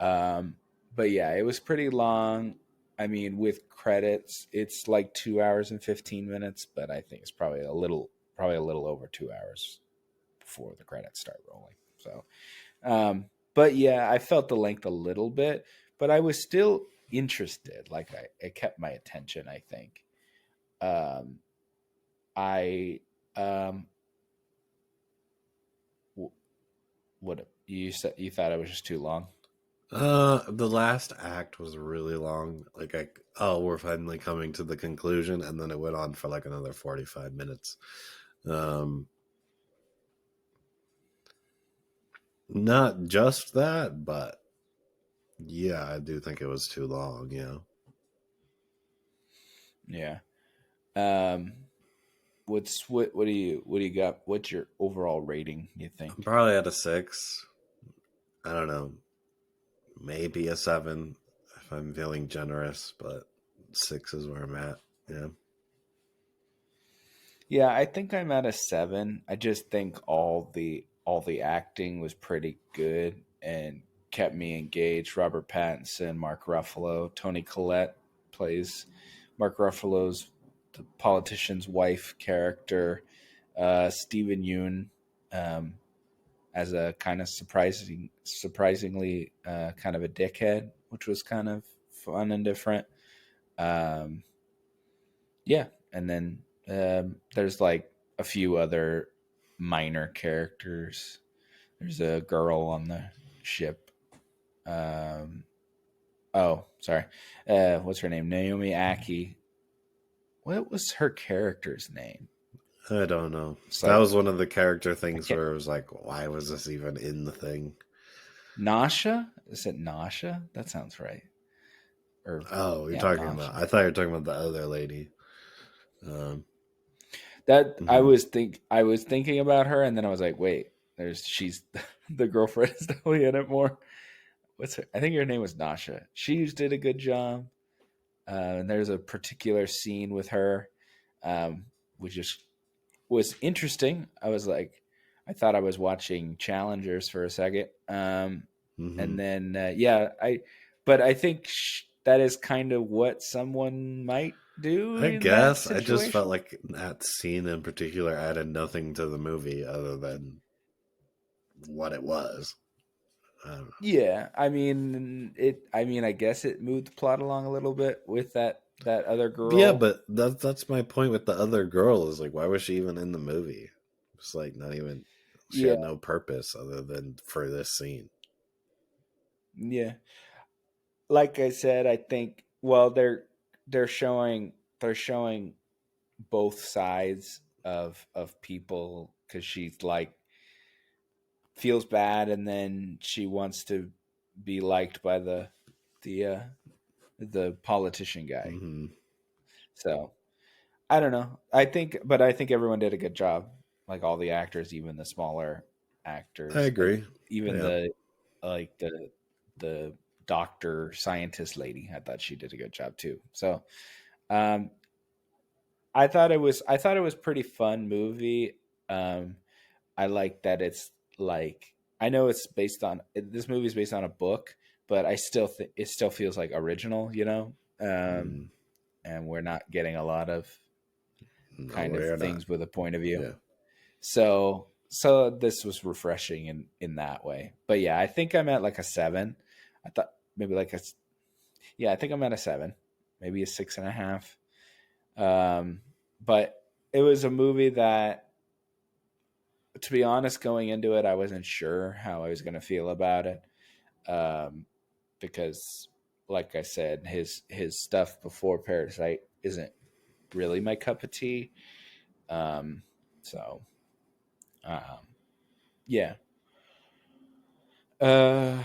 Um, but yeah, it was pretty long. I mean, with credits, it's like 2 hours and 15 minutes, but I think it's probably a little over 2 hours before the credits start rolling. So, but yeah, I felt the length a little bit, but I was still interested. Like it kept my attention. I think. Um, I um, what you said? You thought it was just too long? The last act was really long. Like, we're finally coming to the conclusion, and then it went on for like another 45 minutes. Um, Not just that, but yeah, I do think it was too long. Yeah, Yeah. Um, what do you got? What's your overall rating, you I'm think? probably at a 6. I don't know, maybe a 7 if I'm feeling generous, but 6 is where I'm at. Yeah. Yeah, I think I'm at a 7. I just think all the acting was pretty good and kept me engaged. Robert Pattinson, Mark Ruffalo, Tony Collette plays Mark Ruffalo's the politician's wife character. Stephen Yeun um, as a kind of surprisingly kind of a dickhead, which was kind of fun and different. Um, yeah, and then there's like a few other minor characters. There's a girl on the ship. Um, oh, sorry. What's her name? Naomi Aki. What was her character's name? I don't know. It's That like was one of the character I things can't. where it was like, why was this even in the thing? Nasha? Is it Nasha? That sounds right. Or Oh, you're yeah, talking about, Nasha. I thought you were talking about the other lady. Um, That mhm. I was thinking about her, and then I was like, wait, she's the girlfriend is definitely in it more. What's her? I think her name was Nasha. She did a good job. And there's a particular scene with her, which just was interesting. I was like, I thought I was watching Challengers for a second, and Mhm. then yeah, but I think that is kind of what someone might do I in that guess I just felt situation. like that scene in particular added nothing to the movie other than what it was. I don't know. Yeah, I mean it. I mean, I guess it moved the plot along a little bit with that other Yeah, girl. but that's my point with the other girl is like, why was she even in the movie? It's like not even. She Yeah, had no purpose other than for this scene. yeah. Like I said, I think well they're showing they're showing both sides of people because she's like feels bad and then she wants to be liked by the uh, the politician guy. Hmm. So I don't know. But I think everyone did a good job. Like all the actors, even the smaller I actors, like agree. even Yeah. like the doctor scientist lady. I thought she did a good job too. So um, I thought it was pretty fun movie. Um, I like that it's like I know it's based on this movie is based on a book, but I still think it still feels like original, you know. Mm, And we're not getting a lot of no, kind of we're not. things with a point of view. Yeah. So this was refreshing in that way. But yeah, I think I'm at like a 7. I thought maybe like a yeah, I think I'm at a 7, maybe a 6.5. But it was a movie that, to be honest, going into it, I wasn't sure how I was going to feel about it, because, like I said, his stuff before Parasite isn't really my cup of tea. Um, so, um, yeah. Uh,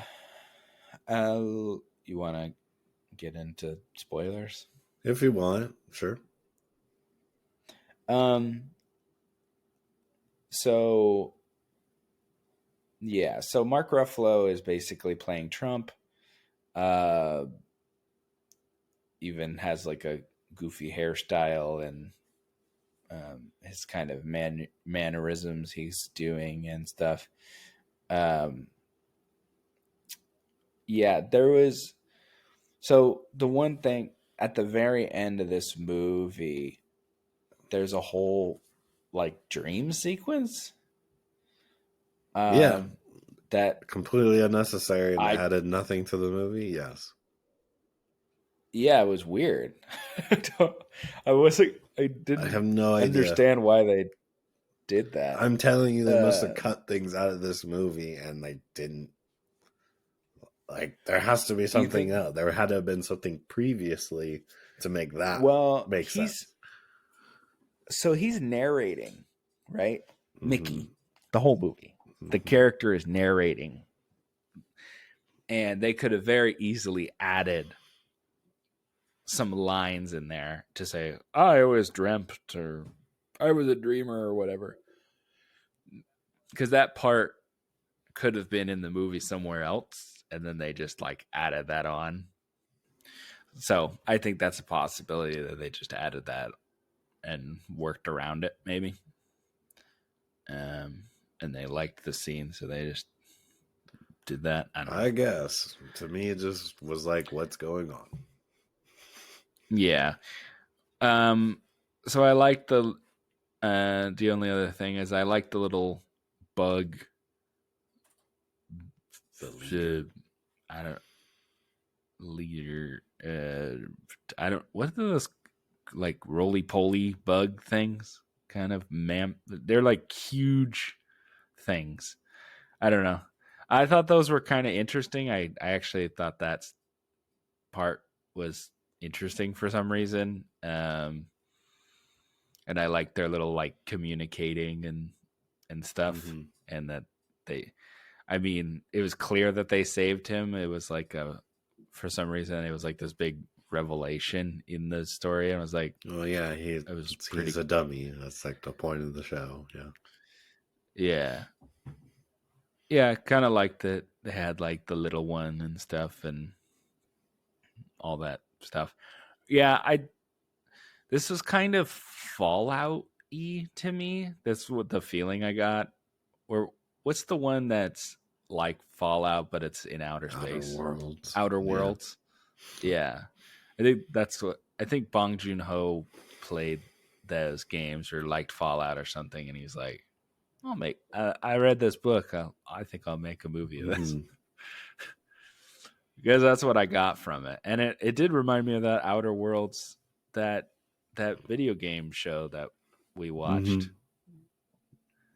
you want to get into spoilers? If you want, sure. Um, so yeah, so Mark Ruffalo is basically playing Trump. Uh, even has like a goofy hairstyle and his kind of mannerisms he's doing and stuff. Um, yeah, there was so the one thing at the very end of this movie, there's a whole like dream sequence Yeah, um, that completely unnecessary and I added nothing to the movie. Yes. yeah, it was weird. I wasn't. I I didn't have no idea. understand why they did that. I'm telling you, they must have Uh, cut things out of this movie and they didn't. Like, there has to be do you something think? else. There had to have been something previously to make that Well, make sense. he's narrating, right? Mm-hmm. Mickey, the whole movie. The Mm-hmm. character is narrating, and they could have very easily added some lines in there to say, "I always dreamt," or "I was a dreamer," or whatever, because that part could have been in the movie somewhere else, and then they just like added that on. So I think that's a possibility that they just added that and worked around it, maybe. And they liked the scene, so they just did that. I don't know. I guess. To me, it just was like, what's going on? Yeah. Um. So I like the only other thing is I like the little bug. The leader. I don't leader. I don't. What are those like roly poly bug things? Kind of They're like huge things. I don't know. I thought those were kind of interesting. I actually thought that part was interesting for some reason. And I like their little like communicating and stuff, Mm-hmm. and that they. I mean, it was clear that they saved him. It was like for some reason, it was like this big revelation in the story. And I was like, Oh, yeah, it was pretty. he's a dummy. That's like the point of the show. Yeah. Yeah, yeah, kind of like that they had like the little one and stuff and all that stuff. Yeah, I this was kind of Fallout-y to me. That's what the feeling I got. Or what's the one that's like Fallout but it's in outer Outer space? Worlds. Outer Yeah. Worlds. Yeah. I think that's what I think Bong Joon-ho played those games or liked Fallout or something and he's like, I'll make I read this book. I think I'll make a movie of this. Mm-hmm. Because that's what I got from it. And it did remind me of that Outer Worlds that video game show that we watched.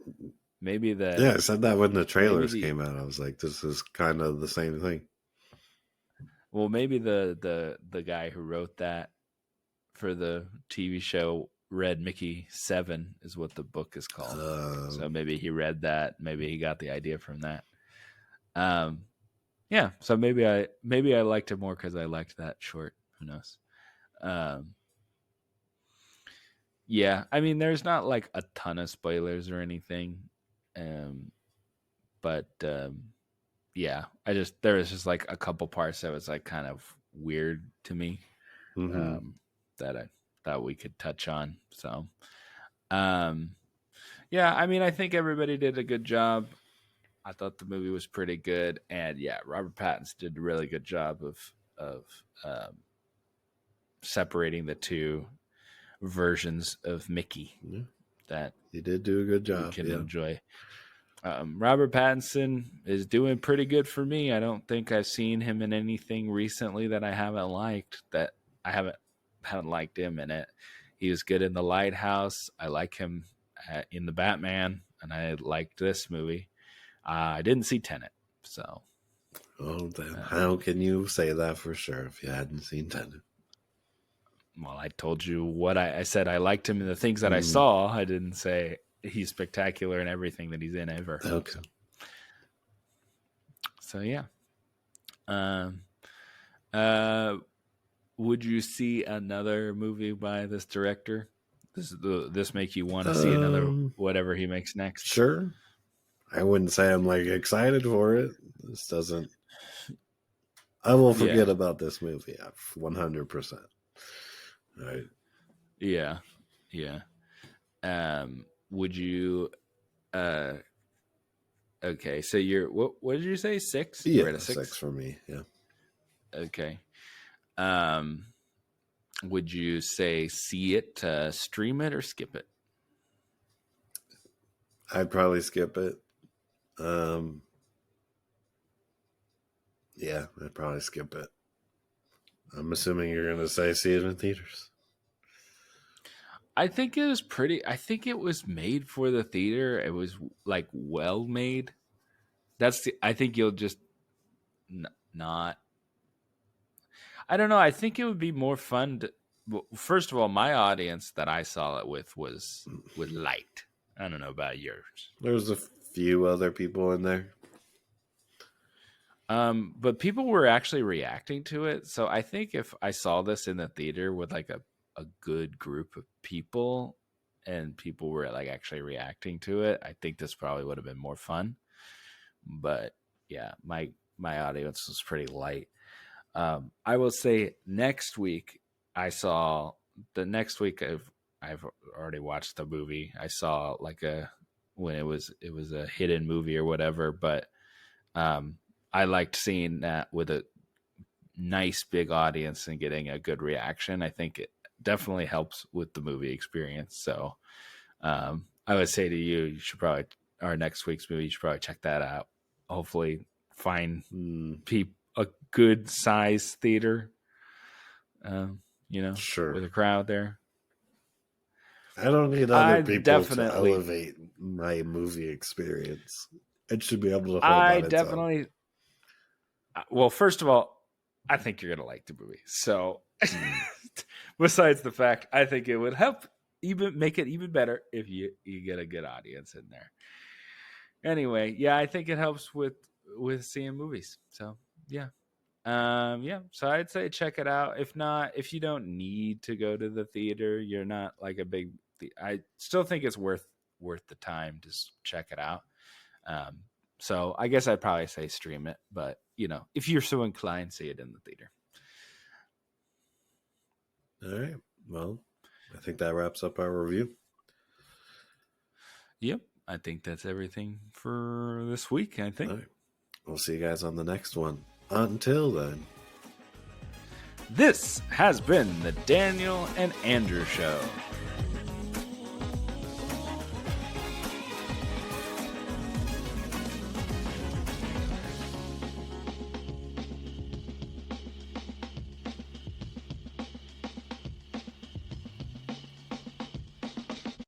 Mm-hmm. Maybe Yeah, I said that when the maybe trailers came out. I was like, this is kind of the same thing. maybe the guy who wrote that for the TV show read Mickey 7 is what the book is called. So maybe he read that, maybe he got the idea from that. Yeah, so maybe I liked it more cuz I liked that short. Who knows? Yeah, I mean, there's not like a ton of spoilers or anything, but yeah, there was just like a couple parts that was like kind of weird to me, Mm-hmm. that I thought we could touch on. So, yeah, I mean, I think everybody did a good job. I thought the movie was pretty good, and yeah, Robert Pattinson did a really good job of separating the two versions of Mickey that he did do a good job. we can enjoy. Robert Pattinson is doing pretty good for me. I don't think I've seen him in anything recently that I haven't liked. That I haven't liked him in it. He was good in The Lighthouse. I like him in The Batman, and I liked this movie. I didn't see Tenet, so. Oh, then how can you say that for sure if you hadn't seen Tenet? Well, I told you what I said. I liked him in the things that I saw. I didn't say he's spectacular in everything that he's in ever. Okay. So yeah. Would you see another movie by this director? This make you want to see another whatever he makes next? Sure. I wouldn't say I'm like excited for it. This doesn't. I will forget about this movie 100%. Right. Yeah. Would you? Okay, so you're what did you say? 6? Yeah, You're at a 6 for me. Yeah. Okay. Would you say see it, stream it, or skip it? I'd probably skip it. Yeah, I'd probably skip it. I'm assuming you're going to say see it in theaters. I think it was pretty. I think it was made for the theater. It was like well made. I think you'll just not. I don't know. I think it would be more fun to. Well, first of all, my audience that I saw it with was light. I don't know about yours. There's a few other people in there. But people were actually reacting to it. So I think if I saw this in the theater with like a good group of people and people were like actually reacting to it, I think this probably would have been more fun. But yeah, my audience was pretty light. I will say next week I've already watched the movie. I saw like when it was a hidden movie or whatever, but I liked seeing that with a nice big audience and getting a good reaction. I think it definitely helps with the movie experience. So I would say to you, you should probably, our next week's movie, you should probably check that out. Hopefully find a good size theater, sure, with a crowd there. I don't need other people to elevate my movie experience. It should be able to hold on its own. Well, first of all, I think you're going to like the movie. So besides the fact, I think it would help even make it even better if you get a good audience in there. Anyway, yeah, I think it helps with seeing movies. So yeah. So I'd say check it out. If not, if you don't need to go to the theater, you're not like a big, I still think it's worth the time to check it out. So I guess I'd probably say stream it, but if you're so inclined, see it in the theater. All right. Well, I think that wraps up our review. Yep. I think that's everything for this week, I think. All right. We'll see you guys on the next one. Until then. This has been the Daniel and Andrew Show.